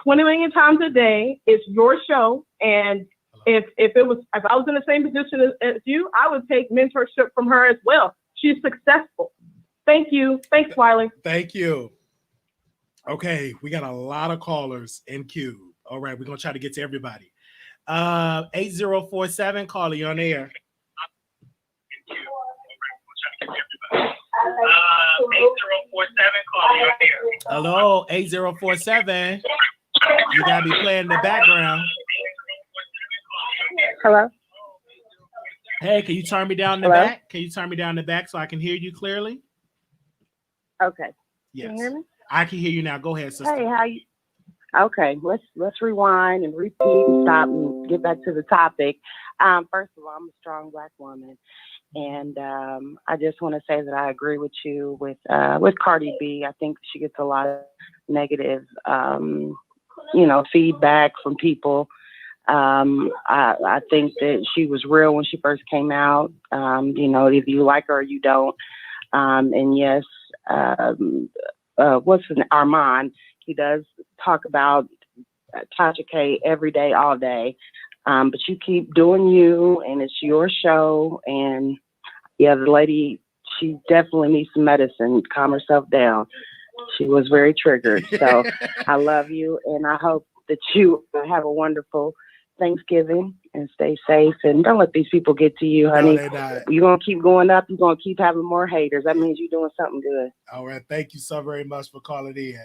20 million times a day. It's your show. And if I was in the same position as you, I would take mentorship from her as well. She's successful. Thank you. Thanks, Wiley. Thank you. Okay, we got a lot of callers in queue. All right, we're going to try to get to everybody. 8047, caller, you're on the air. 8047, caller, you're on the air. Hello, 8047. You got to be playing in the background. Hello? Hey, can you turn me down in the back? Can you turn me down in the back so I can hear you clearly? Okay. Yes. Can you hear me? I can hear you now. Go ahead, sister. Hey, how you? Okay, let's rewind and repeat and stop and get back to the topic. First of all, I'm a strong Black woman, and I just want to say that I agree with you with Cardi B. I think she gets a lot of negative, feedback from people. I think that she was real when she first came out. If you like her or you don't. And yes, what's his name? Armon. He does talk about Tasha K every day, all day. But you keep doing you, and it's your show. And yeah, the lady, she definitely needs some medicine to calm herself down. She was very triggered. So I love you, and I hope that you have a wonderful Thanksgiving and stay safe. And don't let these people get to you, honey. No, you're going to keep going up. You're going to keep having more haters. That means you're doing something good. All right. Thank you so very much for calling in.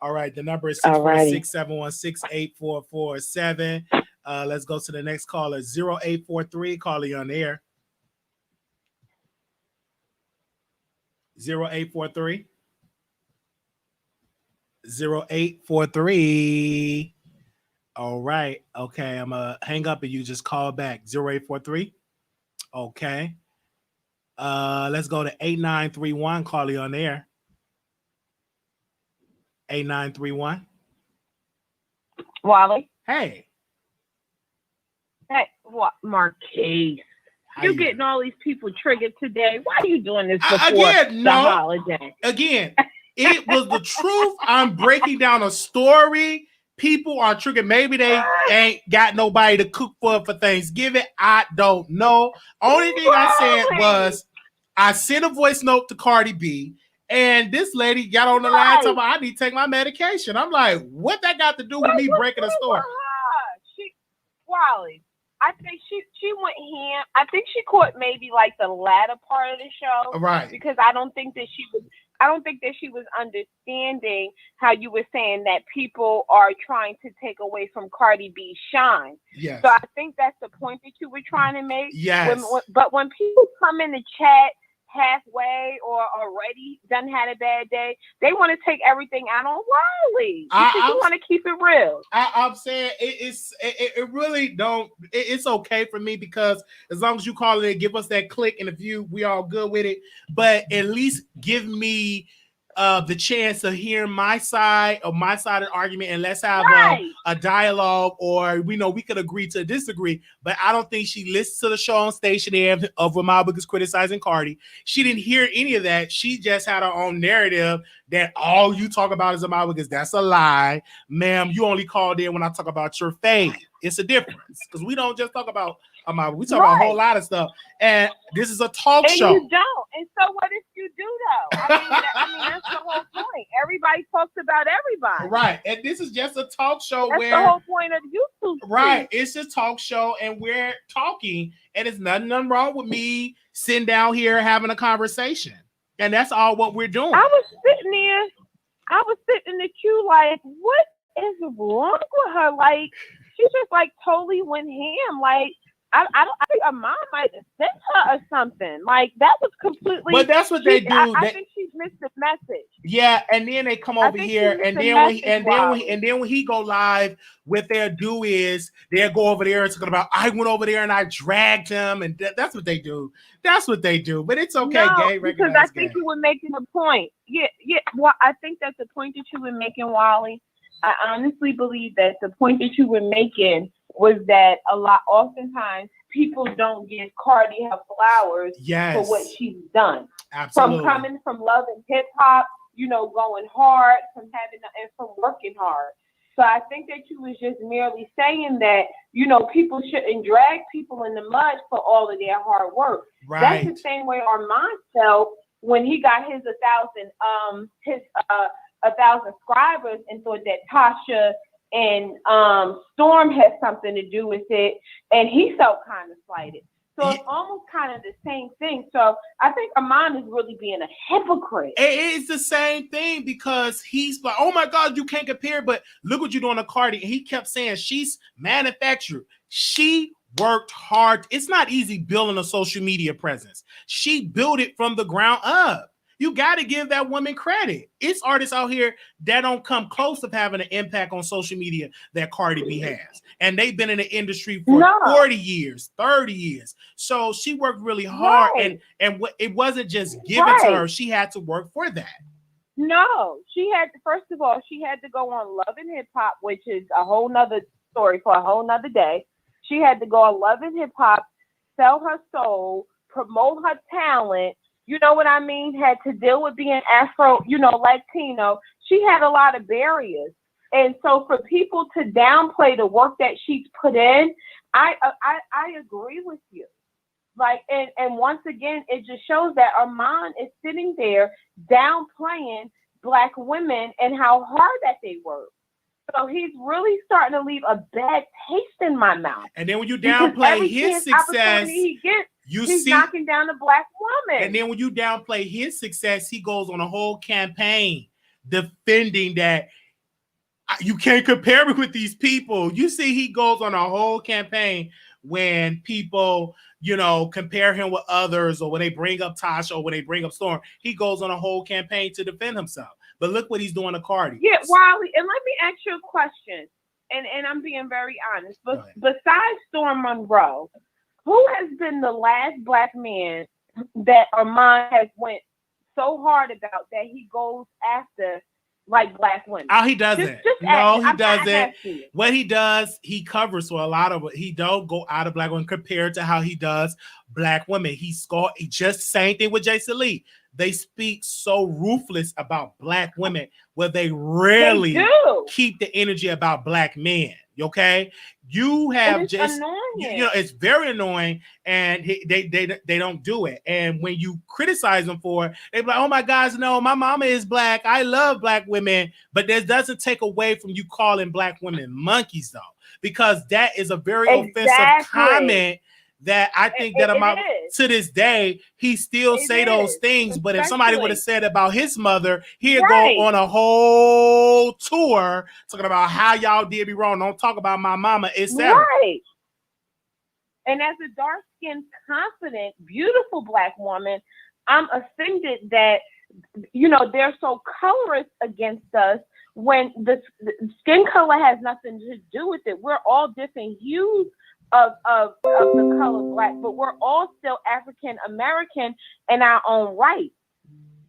All right. The number is 646-716-8447. Let's go to the next caller. 0843. Caller, you on the air. 0843. 0843. All right. Okay. I'm going to hang up and you just call back. 0843. Okay. Let's go to 8931. Caller, you on the air. 8931. Wiley. Hey. Hey, what, Marquise? You're getting all these people triggered today. Why are you doing this before the holiday? Again, it was the truth. I'm breaking down a story. people are triggered. Maybe they ain't got nobody to cook for Thanksgiving. I don't know. Only thing I said was I sent a voice note to Cardi B, and this lady got on the line talking about I need to take my medication. I'm like, what that got to do with me breaking a story? Wiley, I think she went ham. I think she caught maybe like the latter part of the show, right? Because I don't think that she was understanding how you were saying that people are trying to take away from Cardi B's shine. Yes. So I think that's the point that you were trying to make. Yes. But when people come in the chat halfway or already done had a bad day, they want to take everything out on Wiley. You want to keep it real. I'm saying it really don't. It's okay for me because as long as you call it, give us that click and the view, we all good with it. But at least give me the chance to hear my side of the argument, and let's have a dialogue, or we could agree to disagree. But I don't think she listens to the show on Station Air of Ramah Wiggins criticizing Cardi. She didn't hear any of that. She just had her own narrative that all you talk about is Ramah Wiggins. That's a lie, ma'am. You only called in when I talk about your fade. It's a difference because we don't just talk about we talk about a whole lot of stuff, and this is a talk show. And you don't. And so what if you do though? I mean, that's the whole point. Everybody talks about everybody. Right. And this is just a talk show that's the whole point of YouTube. Right. It's a talk show and we're talking, and it's nothing wrong with me sitting down here having a conversation. And that's all what we're doing. I was sitting in the queue like, what is wrong with her? Like, she just like totally went ham. Like, I think her mom might have sent her or something. Like, that was completely. But that's what they do. I think she's missed the message. Yeah, and then they come over here, and then when he go live, what they'll do is they'll go over there and talk about I went over there and I dragged him, and that's what they do. That's what they do. But it's okay, gay. Because I think you were making a point. Yeah. Well, I think that's the point that you were making, Wiley. I honestly believe that the point that you were making was that oftentimes people don't give Cardi her flowers for what she's done. Absolutely. From coming from love and hip hop, going hard, from working hard. So I think that you was just merely saying that, people shouldn't drag people in the mud for all of their hard work. Right. That's the same way Armon felt when he got his 1,000 subscribers and thought that Tasha and Storm had something to do with it, and he felt kind of slighted. So it's almost kind of the same thing. So I think Armon is really being a hypocrite. It's the same thing because he's like, oh my God, you can't compare, but look what you're doing to Cardi. And he kept saying she's manufactured. She worked hard. It's not easy building a social media presence. She built it from the ground up. You got to give that woman credit. It's artists out here that don't come close to having an impact on social media that Cardi B has. And they've been in the industry for 40 years, 30 years. So she worked really hard. Right. And it wasn't just given to her. She had to work for that. No, first of all, she had to go on Love and Hip Hop, which is a whole nother story for a whole nother day. She had to go on Love and Hip Hop, sell her soul, promote her talent. You know what I mean? Had to deal with being Afro, Latino. She had a lot of barriers. And so for people to downplay the work that she's put in, I agree with you. Like, and once again, it just shows that Armon is sitting there downplaying Black women and how hard that they work. So he's really starting to leave a bad taste in my mouth. And then when you downplay his success, he's knocking down a Black woman. And then when you downplay his success, he goes on a whole campaign defending that you can't compare me with these people. You see, he goes on a whole campaign when people, compare him with others, or when they bring up Tasha, or when they bring up Storm. He goes on a whole campaign to defend himself. But look what he's doing to Cardi. Yeah, Wiley, and let me ask you a question. And I'm being very honest. But besides Storm Monroe, who has been the last Black man that Armon has went so hard about that he goes after like Black women? Oh, he doesn't. He doesn't. What he does, he covers for a lot of it. He don't go out of Black women compared to how he does Black women. He just same thing with Jason Lee. they speak so ruthless about Black women, where they rarely keep the energy about Black men. Okay, you have just it's very annoying, and they don't do it. And when you criticize them for it, they be like, "Oh my gosh, no, my mama is Black. I love Black women," but that doesn't take away from you calling Black women monkeys, though, because that is a very offensive comment. That I think that to this day, he still say those things. But if somebody would have said about his mother, he'd go on a whole tour talking about how y'all did me wrong. Don't talk about my mama, etc. Right. And as a dark-skinned, confident, beautiful Black woman, I'm offended that, they're so colorist against us when the skin color has nothing to do with it. We're all different hues of the color Black, but we're all still African American in our own right.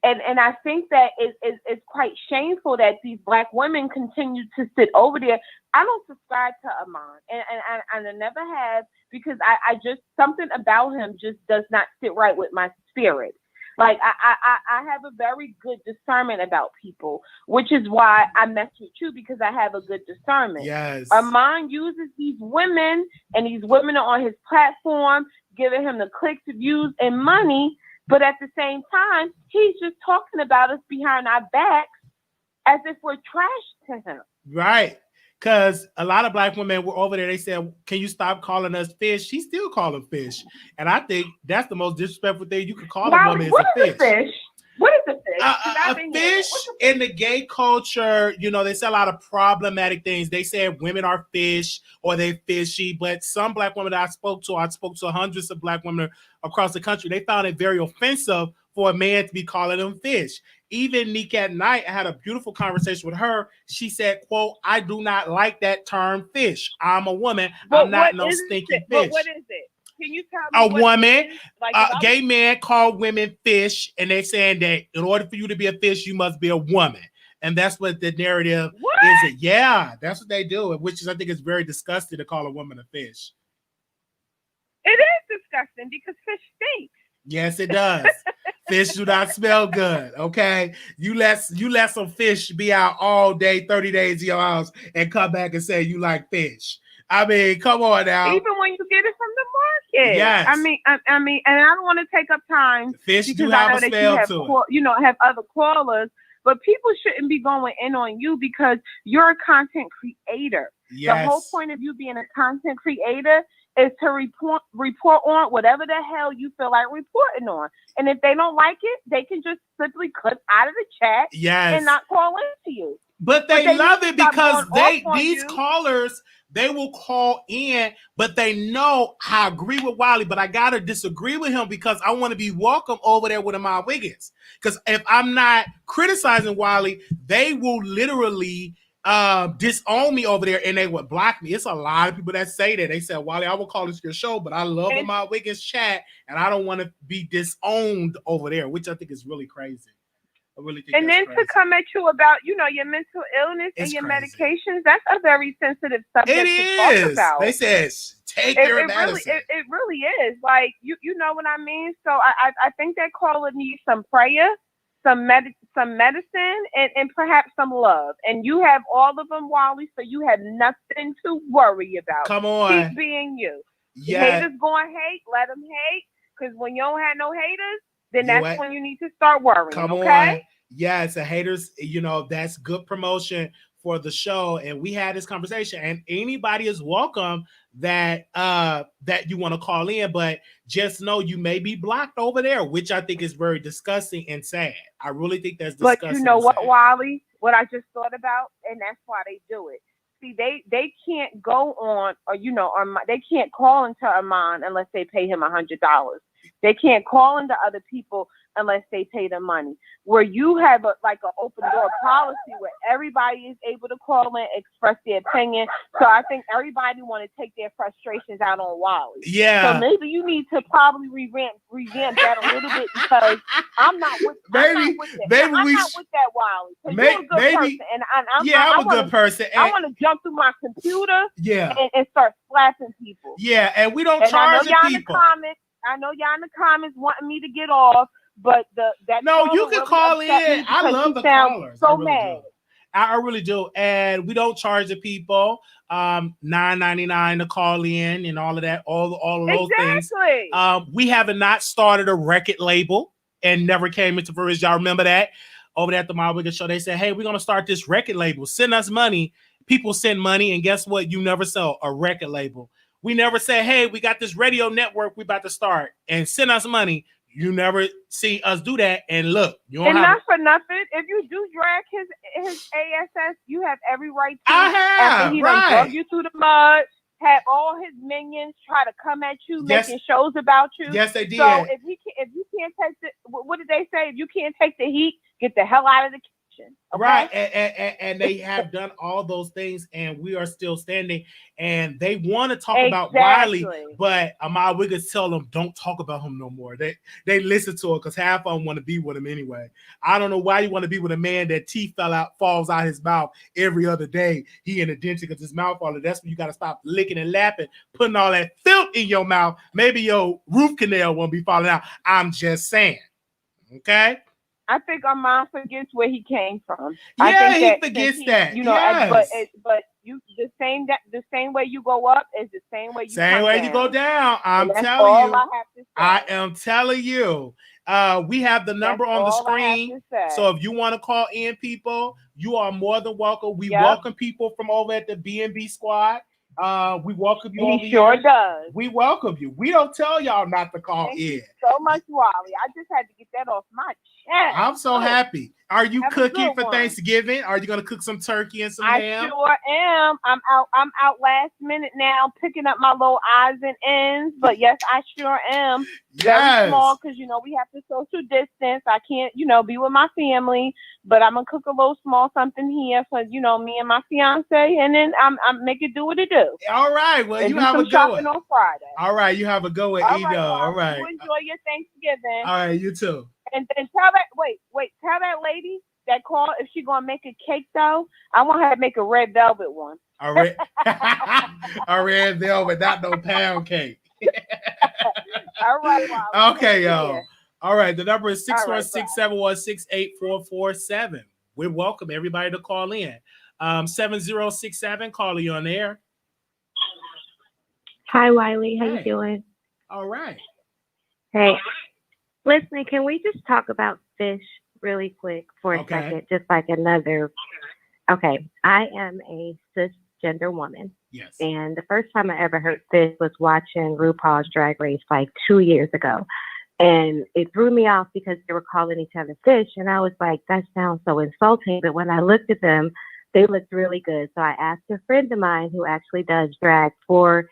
And I think that it's quite shameful that these Black women continue to sit over there. I don't subscribe to Armon, and I never have, because I just, something about him just does not sit right with my spirit. Like I have a very good discernment about people, which is why I mess with you, because I have a good discernment. Yes. Armon uses these women, and these women are on his platform, giving him the clicks, views, and money. But at the same time, he's just talking about us behind our backs as if we're trash to him. Right. Because a lot of Black women were over there. They said, "Can you stop calling us fish?" She still call them fish. And I think that's the most disrespectful thing you could call a woman, is a fish. What is a fish? A fish in the gay culture, they say a lot of problematic things. They said women are fish or they fishy, but some Black women that I spoke to hundreds of Black women across the country, they found it very offensive for a man to be calling them fish. Even Nick at Night, I had a beautiful conversation with her. She said, quote, "I do not like that term fish. I'm a woman. I'm not no stinky fish." But what is it? Can you tell me? A woman, gay men call women fish, and they're saying that in order for you to be a fish, you must be a woman. And that's what the narrative is. Yeah, that's what they do, which is, I think, is very disgusting to call a woman a fish. It is disgusting because fish stinks. Yes, it does. Fish do not smell good. Okay, you let some fish be out all day, 30 days in your house, and come back and say you like fish. I mean, come on now. Even when you get it from the market. Yes. I mean, and I don't want to take up time. Fish do have a smell to it. Have other callers, but people shouldn't be going in on you because you're a content creator. Yes. The whole point of you being a content creator is to report on whatever the hell you feel like reporting on. And if they don't like it, they can just simply click out of the chat and not call into you. But they love it because these callers, they will call in, but they know I agree with Wiley, but I gotta disagree with him because I want to be welcome over there with my Wiggins. Because if I'm not criticizing Wiley, they will literally disown me over there, and they would block me. It's a lot of people that say that. They said, "Wiley, I will call this your show, but I love my Wiggins chat, and I don't want to be disowned over there," which I think is really crazy. I really think. And then crazy. To come at you about, your mental illness and your medications, that's a very sensitive subject to talk about. They said, take your medicine. It really is. Like, you know what I mean? So I think that caller needs some prayer, some medicine, and perhaps some love. And you have all of them, Wiley, so you have nothing to worry about. Come on. Keep being you. Yeah. Haters going to hate, let them hate, because when you don't have no haters, then that's when you need to start worrying. Come on. Yes, the haters, that's good promotion for the show. And we had this conversation, and anybody is welcome that you want to call in, but just know you may be blocked over there, which I think is very disgusting and sad. I really think that's disgusting. But you know what, Wiley? What I just thought about, and that's why they do it. See, they can't go on, or they can't call into Armon unless they pay him $100. They can't call into other people unless they pay them money. Where you have an open door policy where everybody is able to call in, express their opinion. So I think everybody want to take their frustrations out on Wiley. Yeah. So maybe you need to probably revamp that a little bit, because I'm not with that. I'm not with that, Wiley. You're a good person, and I'm a good person. I want to jump through my computer and start slapping people. Yeah, and we don't charge people. I know y'all in the comments wanting me to get off, but that No, you caller can really call upset me in. I because love she the sounds callers. so I really mad. do. I really do. And we don't charge the people $9.99 to call in and all of that, all of those things. Exactly. We have not started a record label and never came into fruition. Y'all remember that? Over there at the My Wiggins Show, they said, hey, we're going to start this record label. Send us money. People send money, and guess what? You never sell a record label. We never say, hey, we got this radio network we about to start and send us money. You never see us do that. And look, you don't And have not for nothing, if you do drag his ASS, you have every right to. I have, after he right. done drug you through the mud, had all his minions try to come at you, Yes. making shows about you. Yes, they did. So if you can't take the, what did they say? If you can't take the heat, get the hell out of the kitchen. Okay? Right, and they have done all those things, and we are still standing. And they want to talk about Wiley, but Ahmad Wiggins tell them don't talk about him no more. They listen to it because half of them want to be with him anyway. I don't know why you want to be with a man that teeth falls out his mouth every other day. He in a dentist because his mouth falling. That's when you got to stop licking and lapping, putting all that filth in your mouth. Maybe your root canal won't be falling out. I'm just saying, okay. I think Armon forgets where he came from. Yeah, I think he forgets that. You know, yes. but you the same way you go up is the same way you come down. You go down. I'm telling all you. I have to say. I am telling you. We have the number on the screen. So if you want to call in, people, you are more than welcome. We welcome people from over at the B&B Squad. We welcome you. He sure does. We welcome you. We don't tell y'all not to call Thank in. You so much, Wiley. I just had to get that off my chest. I'm so happy. Are you cooking for one. Thanksgiving? Are you gonna cook some turkey and some ham? I sure am. I'm out last minute now, picking up my little odds and ends. But yes, I sure am. Very small because we have to social distance. I can't, be with my family. But I'm gonna cook a little small something here for me and my fiance, and then I'm make it do what it do. All right. Well, and you do have some a good shopping one on Friday. All right, you have a good one, Eda. All right. You enjoy your Thanksgiving. All right, you too. And then tell that lady that called if she gonna make a cake though. I want her to make a red velvet one. A red velvet, not no pound cake. All right, Wiley. Okay, y'all. All right, the number is 616-716-8447. We welcome everybody to call in. 7067, call you on air. Hi, Wiley. How you doing? All right. Hey, listen, can we just talk about fish really quick for a second? Just like another. Okay, I am a cisgender woman. Yes. And the first time I ever heard fish was watching RuPaul's Drag Race like 2 years ago. And it threw me off because they were calling each other fish. And I was like, that sounds so insulting. But when I looked at them, they looked really good. So I asked a friend of mine who actually does drag for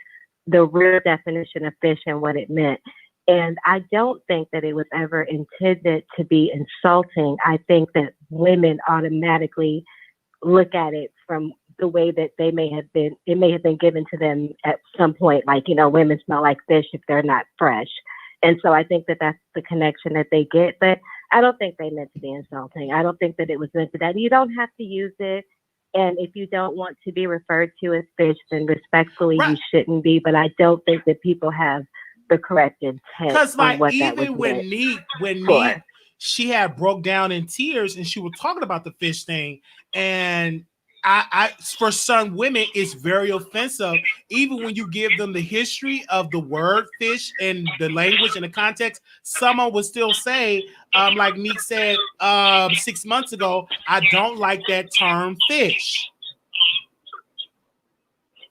the real definition of fish and what it meant. And I don't think that it was ever intended to be insulting. I think that women automatically look at it from the way that it may have been given to them at some point. Like, women smell like fish if they're not fresh. And so I think that that's the connection that they get. But I don't think they meant to be insulting. I don't think that it was meant to that. You don't have to use it. And if you don't want to be referred to as fish, then respectfully, you shouldn't be. But I don't think that people have the correct intent. Because like even when Neat, she had broke down in tears and she was talking about the fish thing. And I for some women, it's very offensive. Even when you give them the history of the word fish and the language and the context, someone would still say, like Neat said 6 months ago, I don't like that term fish.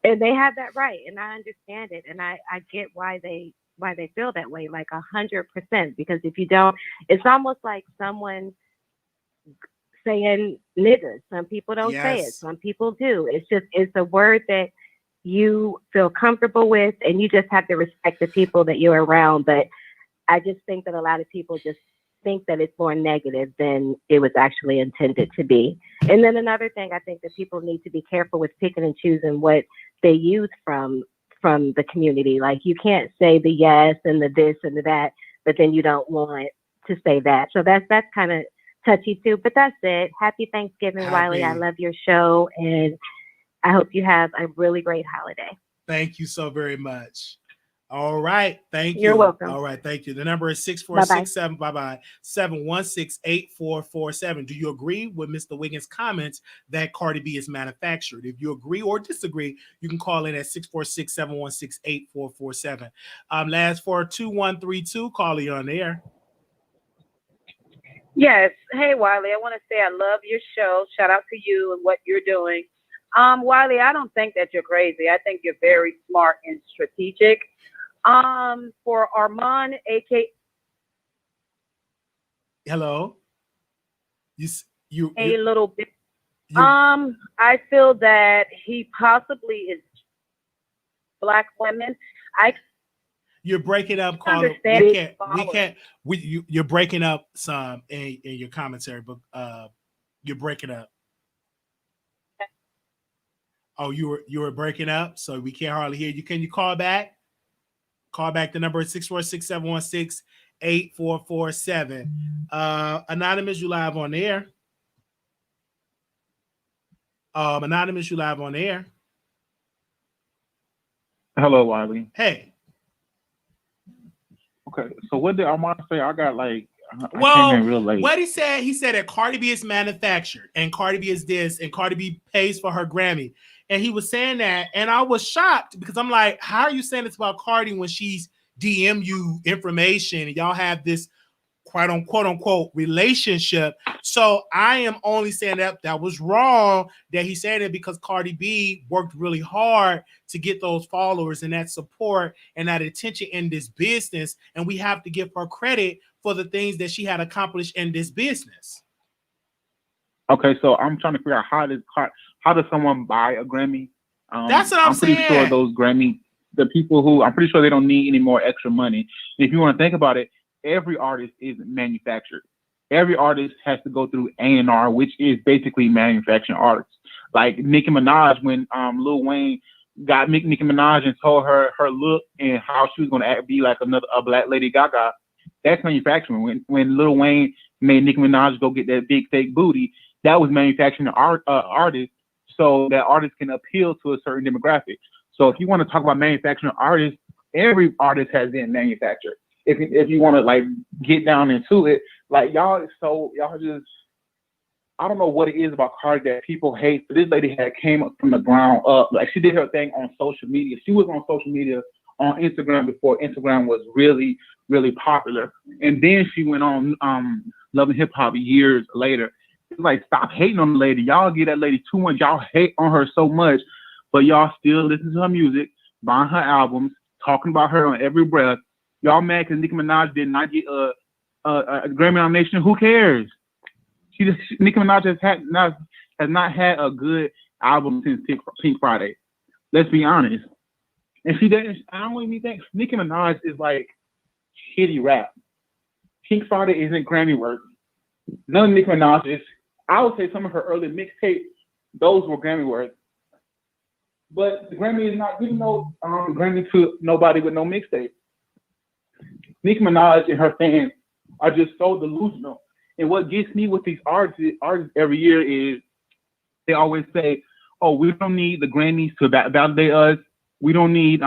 And they have that right. And I understand it. And I get why they feel that way, like 100%. Because if you don't, it's almost like someone saying niggas. Some people don't say it. Some people do. It's a word that you feel comfortable with, and you just have to respect the people that you're around. But I just think that a lot of people just think that it's more negative than it was actually intended to be. And then another thing, I think that people need to be careful with picking and choosing what they use from the community. Like, you can't say the yes and the this and the that, but then you don't want to say that. So that's kind of touchy too, but that's it. Happy Thanksgiving, Wiley. I love your show, and I hope you have a really great holiday. Thank you so very much. All right, thank you. You're welcome. All right, thank you. The number is 6467 716-8447. Do you agree with Mr. Wiggins' comments that Cardi B is manufactured? If you agree or disagree, you can call in at 646-716-8447. Last for 2132, call you on the air. Yes. Hey, Wiley, I want to say I love your show. Shout out to you and what you're doing. Wiley, I don't think that you're crazy. I think you're very smart and strategic. For Armon, aka Hello. You a little bit. I feel that he possibly is Black women. You're breaking up, Carla. You're breaking up some in your commentary, but you're breaking up. Oh, you were breaking up, so we can't hardly hear you. Can you call back? Call back. The number is 646-716-8447. Anonymous, you live on the air. Anonymous, you live on the air. Hello, Wiley. Hey. Okay, so what did Armon say? I got like, well, came in real late. What he said that Cardi B is manufactured and Cardi B is this and Cardi B pays for her Grammy. And he was saying that, and I was shocked because I'm like, how are you saying this about Cardi when she's DM you information and y'all have this quote unquote relationship? So I am only saying that was wrong that he said it because Cardi B worked really hard to get those followers and that support and that attention in this business, and we have to give her credit for the things that she had accomplished in this business. Okay, so I'm trying to figure out how does someone buy a Grammy? That's what I'm saying. Pretty sure those Grammy, the people who, I'm pretty sure they don't need any more extra money. If you want to think about it, every artist is manufactured. Every artist has to go through A&R, which is basically manufacturing artists. Like Nicki Minaj, when Lil Wayne got Nicki Minaj and told her look and how she was going to be like a Black Lady Gaga, that's manufacturing. When Lil Wayne made Nicki Minaj go get that big fake booty, that was manufacturing artists so that artists can appeal to a certain demographic. So if you want to talk about manufacturing artists, every artist has been manufactured. If you want to like get down into it, like y'all just, I don't know what it is about Cardi that people hate, but this lady had came up from the ground up. Like she did her thing on social media. She was on social media on Instagram before Instagram was really, really popular. And then she went on Love and Hip Hop years later. It's like, stop hating on the lady. Y'all give that lady too much. Y'all hate on her so much, but y'all still listen to her music, buying her albums, talking about her on every breath. Y'all mad because Nicki Minaj did not get a Grammy nomination? Who cares? Nicki Minaj has not had a good album since Pink Friday. Let's be honest. And she doesn't. I don't even think Nicki Minaj is like shitty rap. Pink Friday isn't Grammy worthy. None of Nicki Minaj's. I would say some of her early mixtapes, those were Grammy worthy. But the Grammy is not giving no Grammy to nobody with no mixtape. Nicki Minaj and her fans are just so delusional. And what gets me with these artists every year is they always say, "Oh, we don't need the Grammys to validate us. We don't need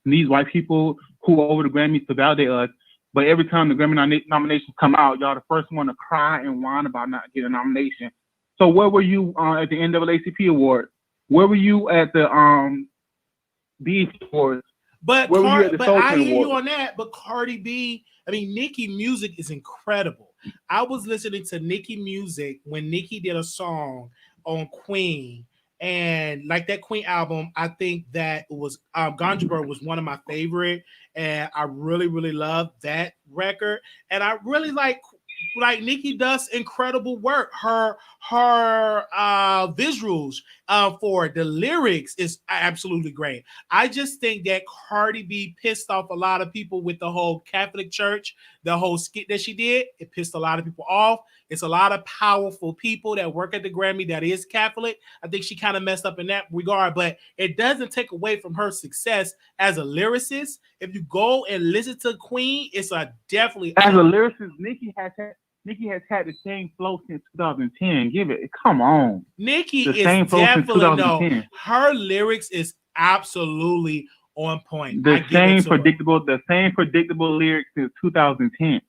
these white people who are over the Grammys to validate us." But every time the Grammy nominations come out, y'all the first one to cry and whine about not getting a nomination. So where were you at the NAACP Award? Where were you at the BET Awards? But I hear you on that. But Cardi B, I mean, Nicki music is incredible. I was listening to Nicki music when Nicki did a song on Queen. And like that Queen album, I think that it was Ganja Bird was one of my favorite, and I really, really love that record. And I really like Nicki does incredible work. Her visuals for the lyrics is absolutely great. I just think that Cardi B pissed off a lot of people with the whole Catholic Church, the whole skit that she did. It pissed a lot of people off. It's a lot of powerful people that work at the Grammy that is Catholic. I think she kind of messed up in that regard, but it doesn't take away from her success as a lyricist. If you go and listen to Queen, it's definitely as a lyricist. Nicki has had the same flow since 2010. Come on. Nicki is definitely her lyrics is absolutely on point. The same predictable lyrics since 2010.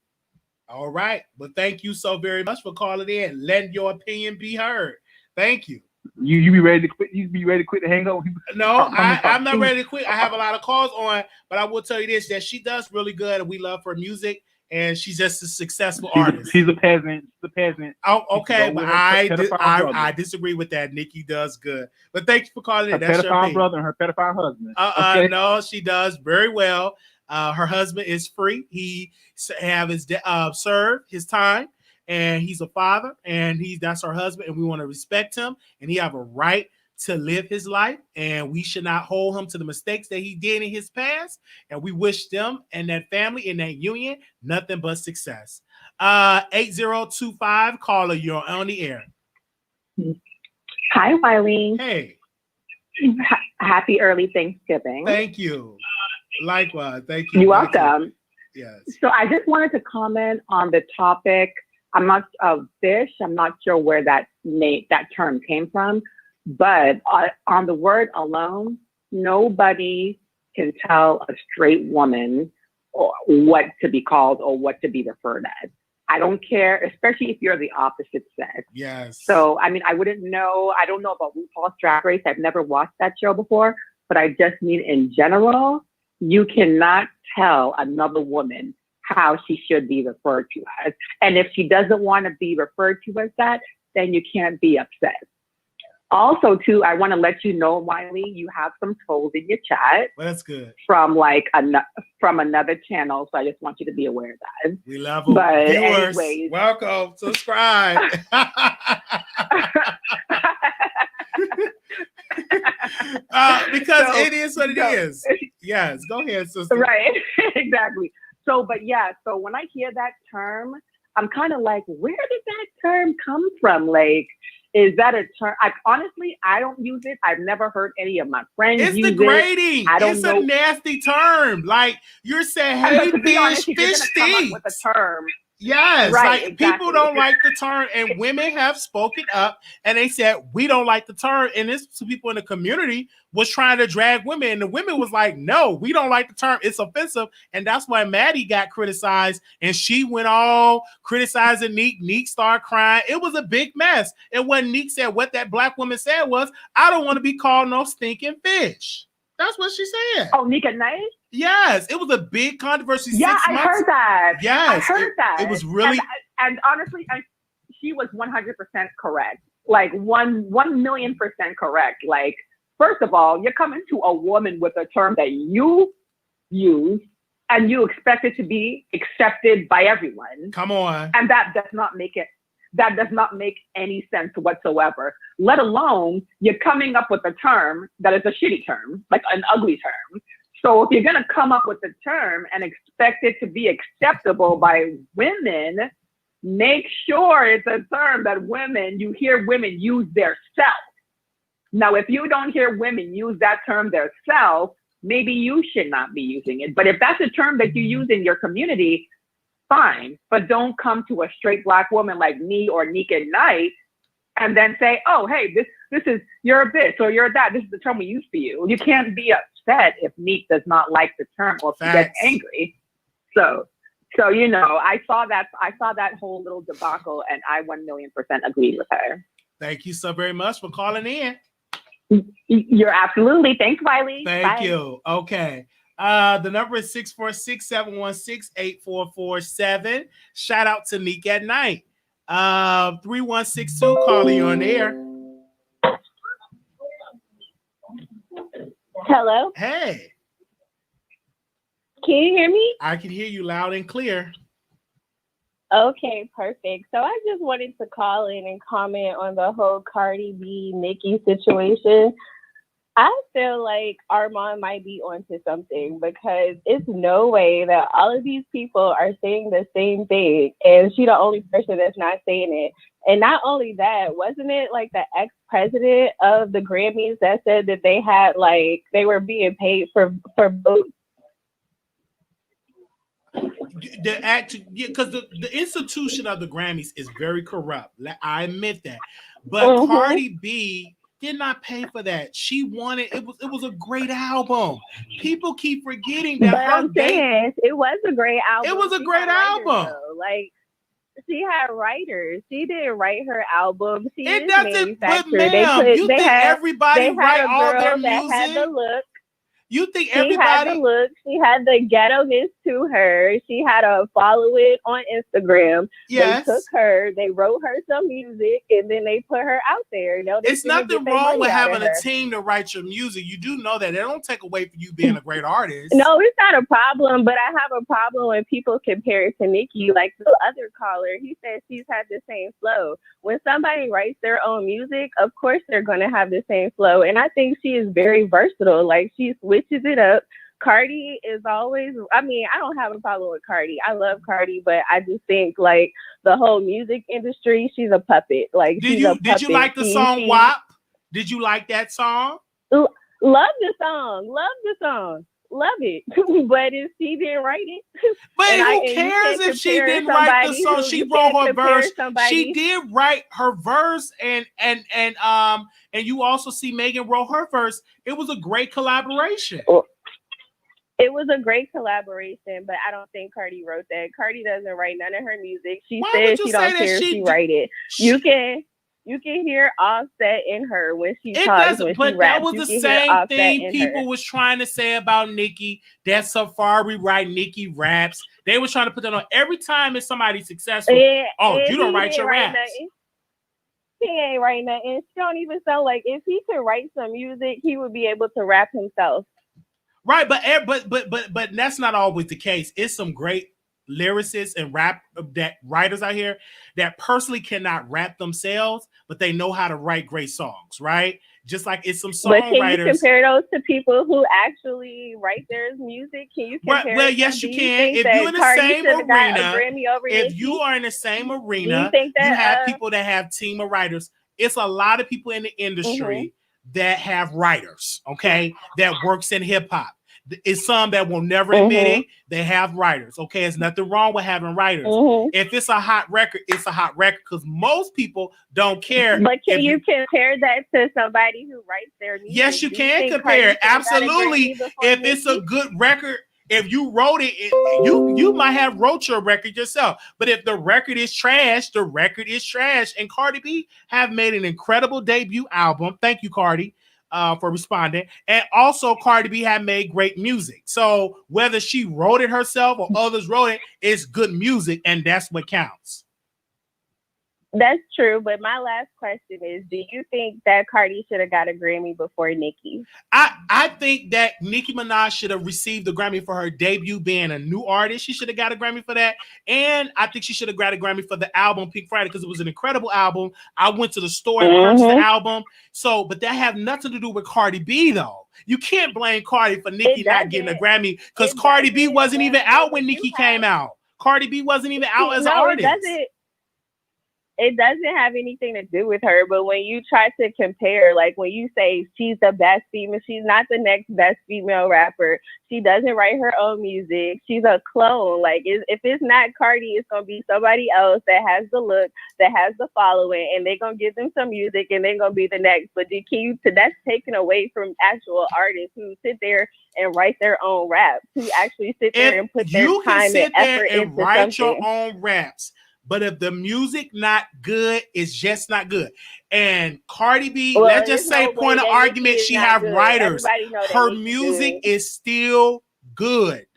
All right. But thank you so very much for calling in. Letting your opinion be heard. Thank you. You be ready to quit? You be ready to quit the hangover? No, I'm not ready to quit. I have a lot of calls on, but I will tell you this: that she does really good, and we love her music. And she's just a successful artist. She's a peasant. She's a peasant. Oh, okay, but I disagree with that. Nikki does good, but thank you for calling in. That's her pedophile brother and her pedophile husband. Okay? No, she does very well. Her husband is free. He have his served his time, and he's a father, and that's her husband, and we want to respect him, and he have a right to live his life, and we should not hold him to the mistakes that he did in his past. And we wish them and that family in that union nothing but success. 8025 caller, you're on the air. Hi, Wiley. Hey. Happy early Thanksgiving. Thank you. Likewise. Thank you. You're welcome. Yes. So I just wanted to comment on the topic. I'm not sure where that term came from. But on the word alone, nobody can tell a straight woman what to be called or what to be referred as. I don't care, especially if you're the opposite sex. Yes. So, I mean, I don't know about RuPaul's Drag Race. I've never watched that show before, but I just mean in general, you cannot tell another woman how she should be referred to as. And if she doesn't want to be referred to as that, then you can't be upset. Also, too, I want to let you know, Wiley, you have some trolls in your chat. Well, that's good. From another channel, so I just want you to be aware of that. We love them. But viewers, anyways, welcome, subscribe. Because it is what it is. Yes, go ahead, sister. Right, exactly. So when I hear that term, I'm kind of like, where did that term come from? Like, is that a term? Honestly, I don't use it. I've never heard any of my friends use it. It's degrading. It's a nasty term. Like, you're saying, hey, fish stinks. With a term. Yes, right, like exactly. People don't like the term, and women have spoken up and they said we don't like the term. And this people in the community was trying to drag women, and the women was like, "No, we don't like the term. It's offensive." And that's why Maddie got criticized, and she went all criticizing Neek. Neek started crying. It was a big mess. And when Neek said what that black woman said was, "I don't want to be called no stinking fish." That's what she said. Oh, Nika Nice? Yes, it was a big controversy. Yeah, I heard that. Yes, I heard that. It was really, and honestly, she was 100% correct. Like 1,000,000% correct. Like, first of all, you're coming to a woman with a term that you use, and you expect it to be accepted by everyone. Come on, and that does not make it. That does not make any sense whatsoever, let alone you're coming up with a term that is a shitty term, like an ugly term. So if you're going to come up with a term and expect it to be acceptable by women, make sure it's a term that you hear women use their self. Now, if you don't hear women use that term their self, maybe you should not be using it. But if that's a term that you use in your community, fine, but don't come to a straight black woman like me or Nika Knight and then say, "Oh, hey, this is you're a bitch or you're that. This is the term we use for you." You can't be upset if Neek does not like the term or if she gets angry. So I saw that whole little debacle, and I 1,000,000% agreed with her. Thank you so very much for calling in. You're absolutely. Thanks, Wiley. Thank you. Okay. The number is 646-716-8447. Shout out to Neek at Night. 3162 calling you on the air. Hello. Hey. Can you hear me? I can hear you loud and clear. Okay, perfect. So I just wanted to call in and comment on the whole Cardi B, Nicki situation. I feel like Armon might be onto something because it's no way that all of these people are saying the same thing and she's the only person that's not saying it. And not only that, wasn't it like the ex-president of the Grammys that said that they were being paid for votes? Because the institution of the Grammys is very corrupt. I admit that. But Cardi B did not pay for that. She wanted it was a great album. People keep forgetting that But her I'm saying it was a great album. It was a She great had writers, album. though. Like she had writers. She didn't write her album. She It is doesn't, but manufactured. ma'am, you think everybody they write had a all girl their that had the music? look. You think She had the everybody? look. She had the ghetto-ness to her. She had a following on Instagram. Yes. They took her, they wrote her some music, and then they put her out there. You know, they It's finna nothing get their wrong money with out of having a her. team to write your music. You do know that. They don't take away from you being a great artist. No, it's not a problem, but I have a problem when people compare it to Nicki. Like the other caller, he said she's had the same flow. When somebody writes their own music, of course they're going to have the same flow. And I think she is very versatile. Like she switches it up. Cardi is always, I mean, I don't have a problem with Cardi. I love Cardi, but I just think like the whole music industry, she's a puppet. Like Did you like the song WAP? Did you like that song? Love the song. Love it. But if she didn't write it, but who cares if she didn't write the song? She wrote her verse. She did write her verse, and you also see Megan wrote her verse. It was a great collaboration. It was a great collaboration, but I don't think Cardi wrote that. Cardi doesn't write none of her music. She says she don't care if she write it. You can hear Offset in her when she talks, when she raps. That was the same thing people was trying to say about Nicki. That Safari write, Nicki raps. They were trying to put that on every time it's somebody successful. You don't write your raps. He ain't writing nothing. She don't even sound like if he could write some music, he would be able to rap himself. Right, but that's not always the case. It's some great lyricists and writers out here that personally cannot rap themselves, but they know how to write great songs, right? Just like it's some songwriters. But can you compare those to people who actually write their music? Can you compare? Well, yes, you can. If you're in the same arena, if you are in the same arena, you have people that have team of writers. It's a lot of people in the industry that have writers, okay, that works in hip hop. It's some that will never admit it. They have writers, okay? There's nothing wrong with having writers. If it's a hot record, it's a hot record because most people don't care. But can you compare that to somebody who writes their music? Yes, you can compare. Absolutely. If it's a good record, if you wrote it, you might have wrote your record yourself. But if the record is trash, the record is trash. And Cardi B have made an incredible debut album. Thank you, Cardi, for responding. And also Cardi B had made great music. So whether she wrote it herself or others wrote it, it's good music, and that's what counts. That's true, but my last question is, do you think that Cardi should have got a Grammy before Nicki? I think that Nicki Minaj should have received the Grammy for her debut being a new artist. She should have got a Grammy for that. And I think she should have got a Grammy for the album Pink Friday because it was an incredible album. I went to the store and purchased the album. So, but that have nothing to do with Cardi B, though. You can't blame Cardi for Nicki not getting a Grammy because Cardi B wasn't even out when Nicki came out. Cardi B wasn't even out as an artist. It doesn't have anything to do with her, but when you try to compare, like when you say she's the best female, she's not the next best female rapper. She doesn't write her own music. She's a clone. Like if it's not Cardi, it's going to be somebody else that has the look, that has the following, and they're going to give them some music and they're going to be the next. But that's taken away from actual artists who sit there and write their own raps, who actually sit there and put their time and effort into write something. your own raps. But if the music not good, it's just not good. And Cardi B, let's just say point of argument, she have writers. Her music is still good.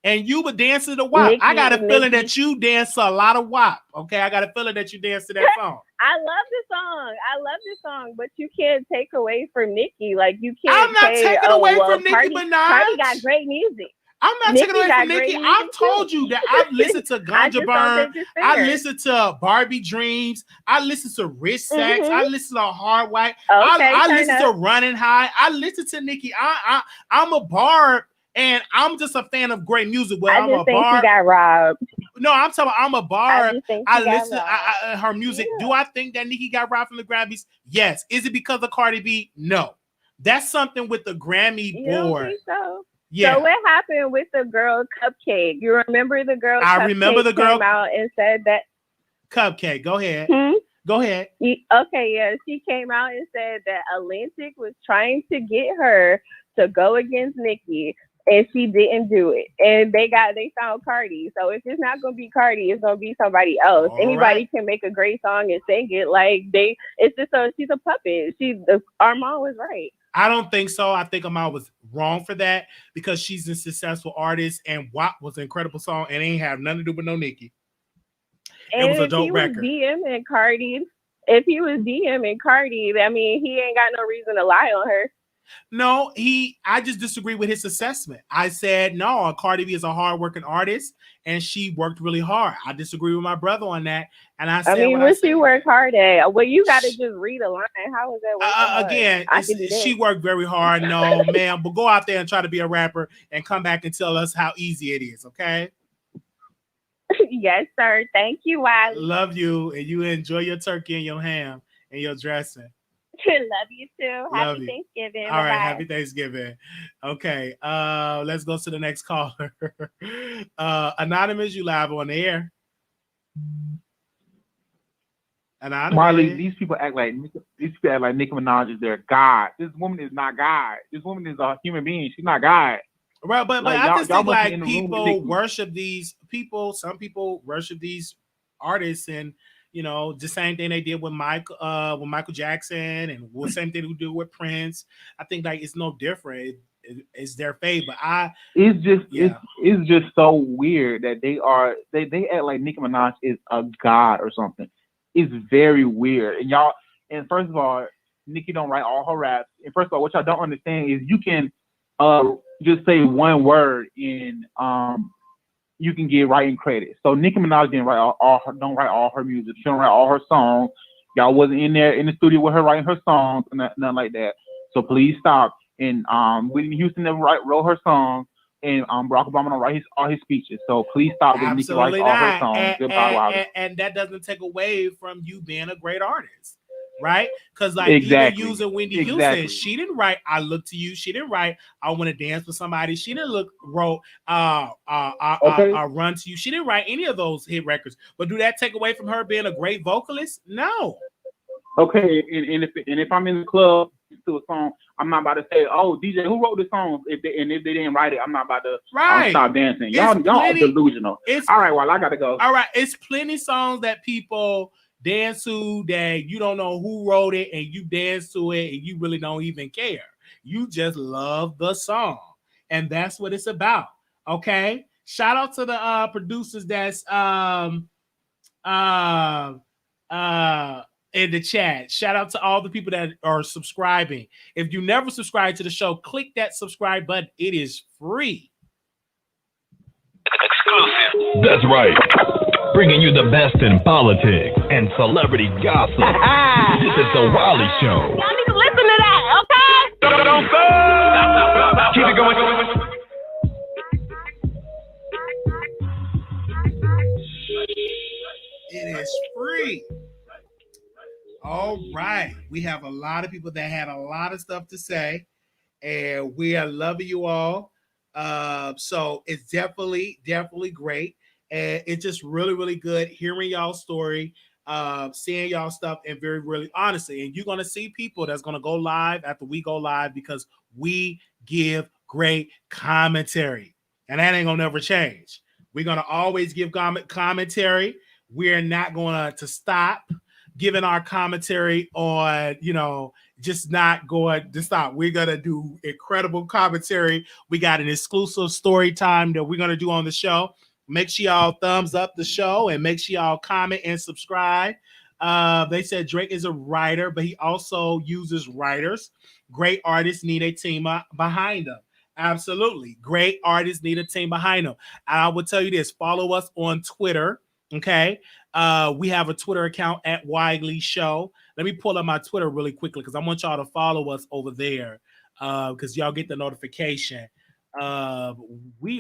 And you would dance to the WAP. I got a feeling that you dance to a lot of WAP. Okay, I got a feeling that you dance to that song. I love the song, but you can't take away from Nicki. Like you can't. I'm not taking away from Nicki Minaj. Cardi got great music. I'm not taking away from Nicki. I've told you that I've listened to Ganja Burn. I listened to Barbie Dreams. I listened to Rich Sex. I listened to Hard White. I listened to Running High. I listened to Nicki. I'm a barb, and I'm just a fan of great music. Well, I'm a barb. She got robbed. No, I'm talking about I'm a barb. I listen to her music. Yeah. Do I think that Nicki got robbed from the Grammys? Yes. Is it because of Cardi B? No. That's something with the Grammy board. Don't think so? Yeah. So what happened with the girl Cupcake? You remember the girl? I remember the girl came out and said that Cupcake. Go ahead. Go ahead. She came out and said that Atlantic was trying to get her to go against Nicki, and she didn't do it. And they found Cardi. So if it's not gonna be Cardi, it's gonna be somebody else. Anybody can make a great song and sing it. She's a puppet. Armon was right. I don't think so. I think Amal was wrong for that because she's a successful artist, and WAP was an incredible song and it ain't have nothing to do with no Nicki. It was a dope record. If he was DMing Cardi, I mean, he ain't got no reason to lie on her. No, I just disagree with his assessment. I said, no, Cardi B is a hardworking artist and she worked really hard. I disagree with my brother on that. And I said, what she worked hard at? Well, you got to just read a line. How was that? Again, she worked very hard. No, ma'am, but go out there and try to be a rapper and come back and tell us how easy it is, okay? Yes, sir. Thank you, Wiley. Love you, and you enjoy your turkey and your ham and your dressing. Love you too. Happy Thanksgiving. All right, happy Thanksgiving. Okay, let's go to the next caller. Anonymous, you live on the air. Anonymous. Marley, these people act like Nicki Minaj is their God. This woman is not God. This woman is a human being. She's not God. Right, but I just think like people worship these people. Some people worship these artists, and the same thing they did with Michael Jackson, and the same thing we do with Prince. I think like it's no different. It's their faith, but it's just so weird that they act like Nicki Minaj is a god or something. It's very weird, and first of all, Nicki don't write all her raps. And first of all, what y'all don't understand is you can just say one word and you can get writing credit. So Nicki Minaj didn't write don't write all her music. She don't write all her songs. Y'all wasn't in there in the studio with her writing her songs and nothing like that. So please stop. And Whitney Houston never wrote her songs, and Barack Obama don't write all his speeches. So please stop with Nicki writes all her songs. And that doesn't take away from you being a great artist. Right? Because even using Whitney Houston, she didn't write "I Look to You." She didn't write "I Want to Dance with Somebody." She didn't wrote "Run to You." She didn't write any of those hit records. But do that take away from her being a great vocalist? No. Okay, and if I'm in the club to a song, I'm not about to say, "Oh, DJ, who wrote the song?" If they didn't write it, I'm not about to stop dancing. Y'all are delusional. All right, well, I gotta go. All right, it's plenty songs that people dance to that you don't know who wrote it, and you dance to it and you really don't even care. You just love the song, and that's what it's about. Okay, shout out to the producers that's in the chat. Shout out to all the people that are subscribing. If you never subscribe to the show, click that subscribe button. It is free. Exclusive. That's right. Bringing you the best in politics and celebrity gossip. This is the Wiley Show. Y'all need to listen to that, okay? Don't go. Keep it going. It is free. All right. We have a lot of people that had a lot of stuff to say, and we are loving you all. So it's definitely great. And it's just really, really good hearing y'all's story, seeing y'all stuff, and very, really honestly. And you're going to see people that's going to go live after we go live because we give great commentary. And that ain't going to never change. We're going to always give commentary. We're not going to stop giving our commentary on, just not going to stop. We're going to do incredible commentary. We got an exclusive story time that we're going to do on the show. Make sure y'all thumbs up the show and make sure y'all comment and subscribe. They said Drake is a writer, but he also uses writers. Great artists need a team behind them. Absolutely. Great artists need a team behind them. I will tell you this. Follow us on Twitter. Okay. We have a Twitter account at Wiley Show. Let me pull up my Twitter really quickly because I want y'all to follow us over there because y'all get the notification. We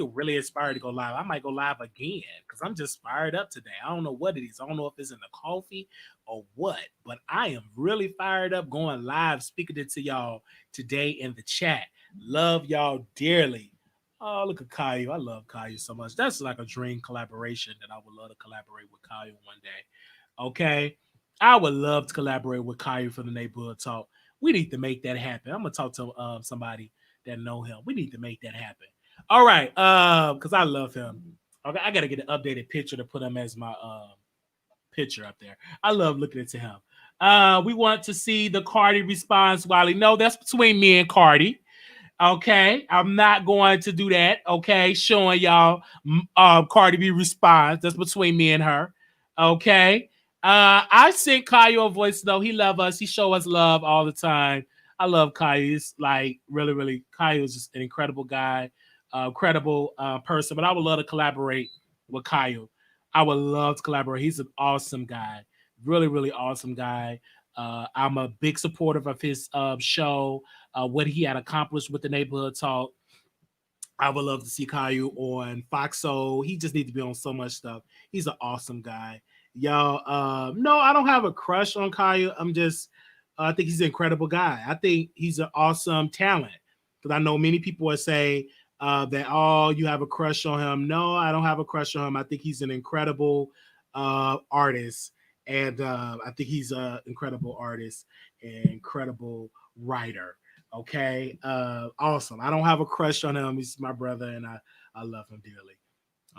are really inspired to go live. I might go live again because I'm just fired up today. I don't know what it is. I don't know if it's in the coffee or what, but I am really fired up going live, speaking it to y'all today in the chat. Love y'all dearly. Oh, look at Caillou. I love Caillou so much. That's like a dream collaboration that I would love to collaborate with Caillou one day. Okay. I would love to collaborate with Caillou for the neighborhood talk. We need to make that happen. I'm gonna talk to somebody that know him. We need to make that happen. All right, because I love him. Okay, I gotta get an updated picture to put him as my picture up there. I love looking into him. We want to see the Cardi response, Wiley. No, that's between me and Cardi. Okay, I'm not going to do that. Okay, showing y'all Cardi B response. That's between me and her. Okay. I sent Caillou a voice though. He love us. He show us love all the time. I love Caillou. He's like really. Caillou is just an incredible guy, credible person. But I would love to collaborate with Caillou. I would love to collaborate. He's an awesome guy. Really awesome guy. I'm a big supporter of his show, what he had accomplished with the neighborhood talk. I would love to see Caillou on Fox Soul. He just needs to be on so much stuff. He's an awesome guy. Y'all, no, I don't have a crush on Caillou. I think he's an incredible guy. I think he's an awesome talent. Because I know many people would say that, oh, you have a crush on him. No, I don't have a crush on him. I think he's an incredible artist. And I think he's an incredible artist and incredible writer. Okay. Awesome. I don't have a crush on him. He's my brother and I love him dearly.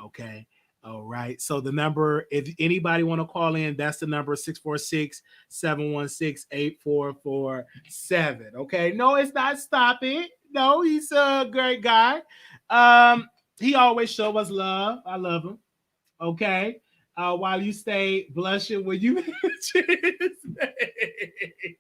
Okay. All right. So the number, if anybody want to call in, that's the number 646-716-8447. Okay. No, it's not. Stop it. No, he's a great guy. He always show us love. I love him. Okay. While you stay blushing when you mention his name.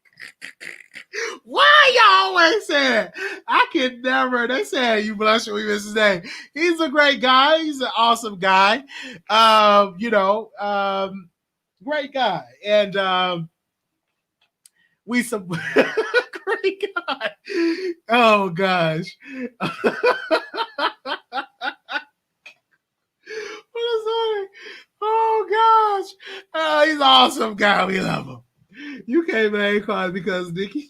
Why y'all always say it? I can never. They say you blushing when you mention his name. He's a great guy. He's an awesome guy. Great guy. And we some great guy. Oh gosh. Oh gosh. He's an awesome guy. We love him. You can't blame Cardi because Nikki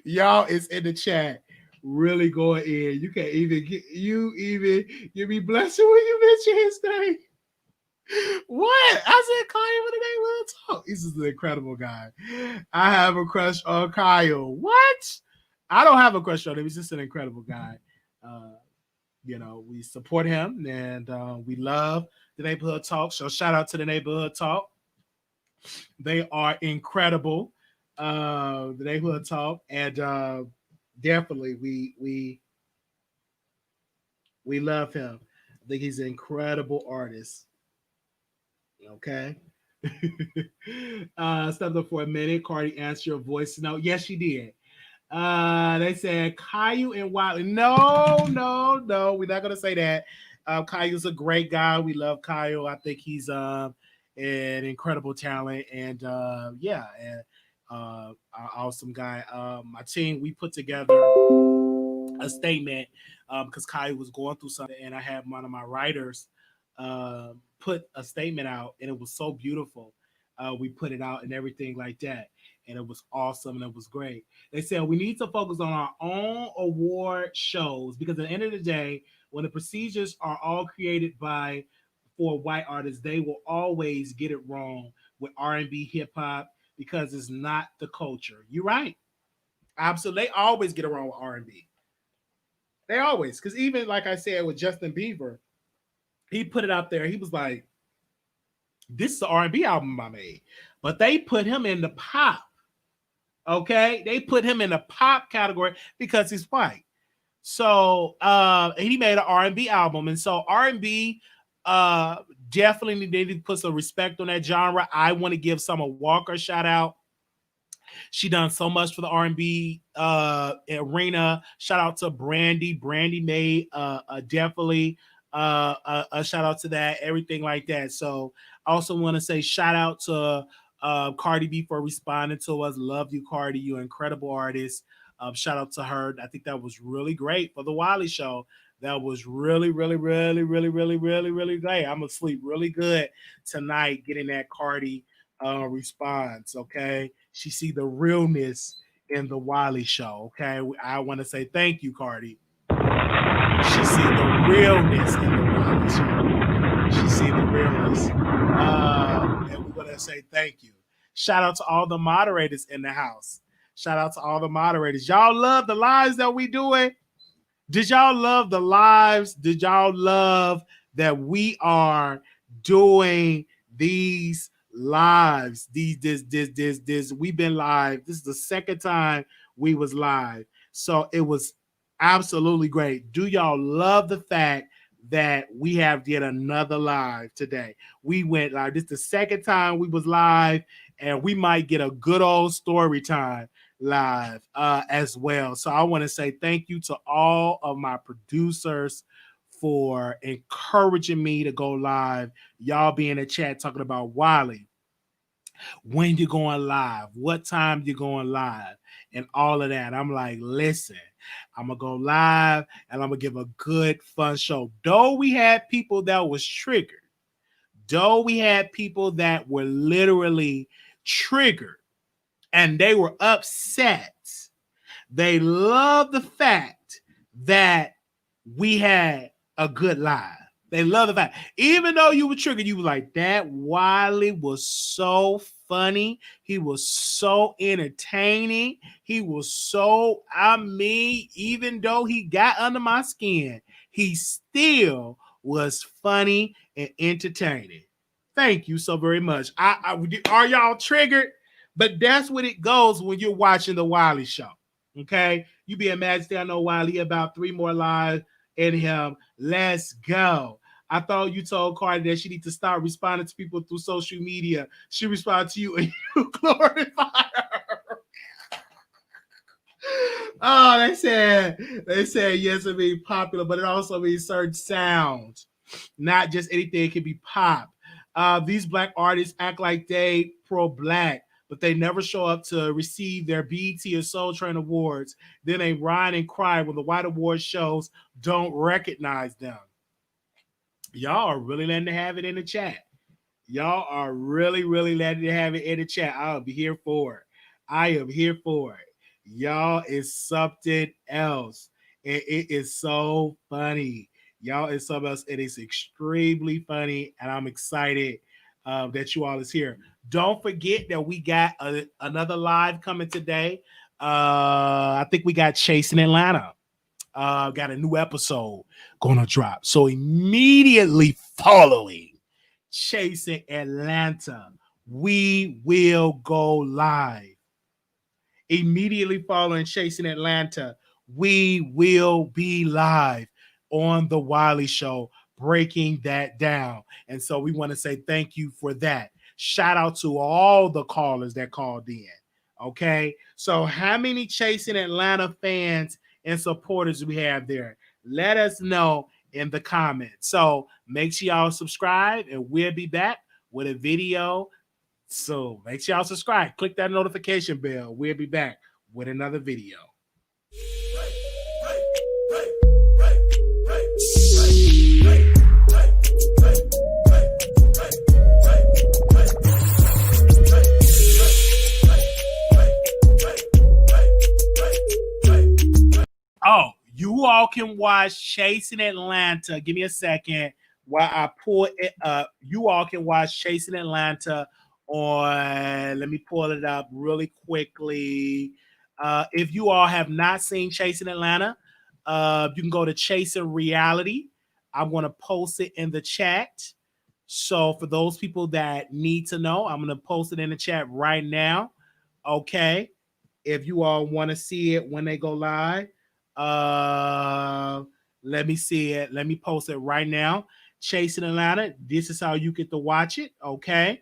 y'all is in the chat really going in. You can't even give me blessing when you mention his name. What? I said Caillou with the name of the talk. He's just an incredible guy. I have a crush on Caillou. What? I don't have a crush on him. He's just an incredible guy. We support him and we love the Neighborhood Talk. So shout out to the Neighborhood Talk. They are incredible. The Neighborhood Talk. And definitely we love him. I think he's an incredible artist. Okay. Stepped up for a minute. Cardi answered your voice note. Yes, she did. They said Caillou and Wiley. No, we're not gonna say that. Caillou's a great guy. We love Caillou. I think he's an incredible talent and an awesome guy. My team, we put together a statement because Caillou was going through something, and I had one of my writers put a statement out, and it was so beautiful. We put it out and everything like that. And it was awesome and it was great. They said we need to focus on our own award shows because at the end of the day, when the procedures are all created for white artists, they will always get it wrong with R&B, hip hop because it's not the culture. You're right. Absolutely. They always get it wrong with R&B. They always, because even like I said with Justin Bieber, he put it out there. He was like, this is the R&B album I made. But they put him in the pop. Okay, they put him in the pop category because he's white. So he made an R&B album, and so R&B definitely needed to put some respect on that genre. I want to give Summer Walker a shout out. She done so much for the R&B arena. Shout out to Brandy. Brandy made definitely a shout out to that. Everything like that. So I also want to say shout out to Cardi B for responding to us. Love you, Cardi. You're an incredible artist. Shout out to her. I think that was really great for the Wiley Show. That was really great. I'm gonna sleep really good tonight getting that Cardi response. Okay, she see the realness in the Wiley Show. Okay, I want to say thank you, Cardi. She see the realness in the Wiley Show. She see the careerers. And we want to say thank you. Shout out to all the moderators in the house. Shout out to all the moderators. Y'all love the lives that we doing? Did y'all love the lives? Did y'all love that we are doing these lives? This we've been live. This is the second time we was live. So it was absolutely great. Do y'all love the fact that we have yet another live today? We went live. This is the second time we was live, and we might get a good old story time live as well. So I want to say thank you to all of my producers for encouraging me to go live. Y'all be in the chat talking about Wiley, when you're going live, what time you're going live, and all of that. I'm like, listen, I'm gonna go live and I'm gonna give a good fun show. Though we had people that was triggered, though we had people that were literally triggered and they were upset, they love the fact that we had a good live. They love the fact, even though you were triggered, you were like, that Wiley was so funny. He was so entertaining. He was so, even though he got under my skin, he still was funny and entertaining. Thank you so very much. Are y'all triggered? But that's what it goes when you're watching the Wiley Show. Okay? You be imagining, I know Wiley about 3 more lives in him. Let's go. I thought you told Cardi that she needs to start responding to people through social media. She responded to you and you glorify her. Oh, they said yes, it means popular, but it also means certain sounds. Not just anything can be pop. These black artists act like they pro-black, but they never show up to receive their BET or Soul Train awards. Then they whine and cry when the white award shows don't recognize them. Y'all are really letting to have it in the chat. Y'all are really, really letting to have it in the chat. I'll be here for it. I am here for it. Y'all is something else. And it is so funny. Y'all is something else. It is extremely funny. And I'm excited that you all is here. Don't forget that we got another live coming today. I think we got Chasing Atlanta. Got a new episode gonna drop. So immediately following Chasing Atlanta, we will go live. Immediately following Chasing Atlanta, we will be live on the Wiley Show, breaking that down. And so we want to say thank you for that. Shout out to all the callers that called in. Okay, so how many Chasing Atlanta fans and supporters we have there? Let us know in the comments. So make sure y'all subscribe, and we'll be back with a video. So make sure y'all subscribe. Click that notification bell. We'll be back with another video. Oh, you all can watch Chasing Atlanta. Give me a second while I pull it up. You all can watch Chasing Atlanta on, let me pull it up really quickly. If you all have not seen Chasing Atlanta, you can go to Chasing Reality. I'm going to post it in the chat. So for those people that need to know, I'm going to post it in the chat right now. Okay. If you all want to see it when they go live. Let me see it. Let me post it right now. Chasing Atlanta. This is how you get to watch it. Okay.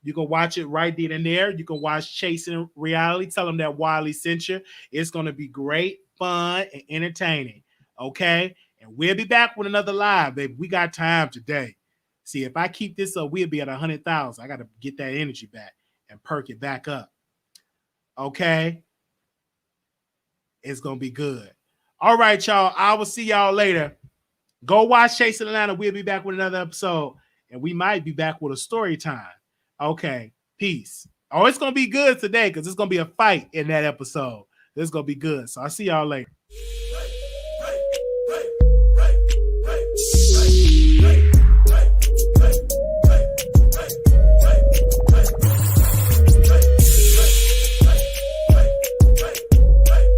You can watch it right then and there. You can watch Chasing Reality. Tell them that Wiley sent you. It's going to be great, fun, and entertaining. Okay. And we'll be back with another live, baby. We got time today. See, if I keep this up, we'll be at 100,000. I got to get that energy back and perk it back up. Okay. It's going to be good. All right, y'all. I will see y'all later. Go watch Chasing Atlanta. We'll be back with another episode. And we might be back with a story time. Okay. Peace. Oh, it's going to be good today because it's going to be a fight in that episode. It's going to be good. So I'll see y'all later.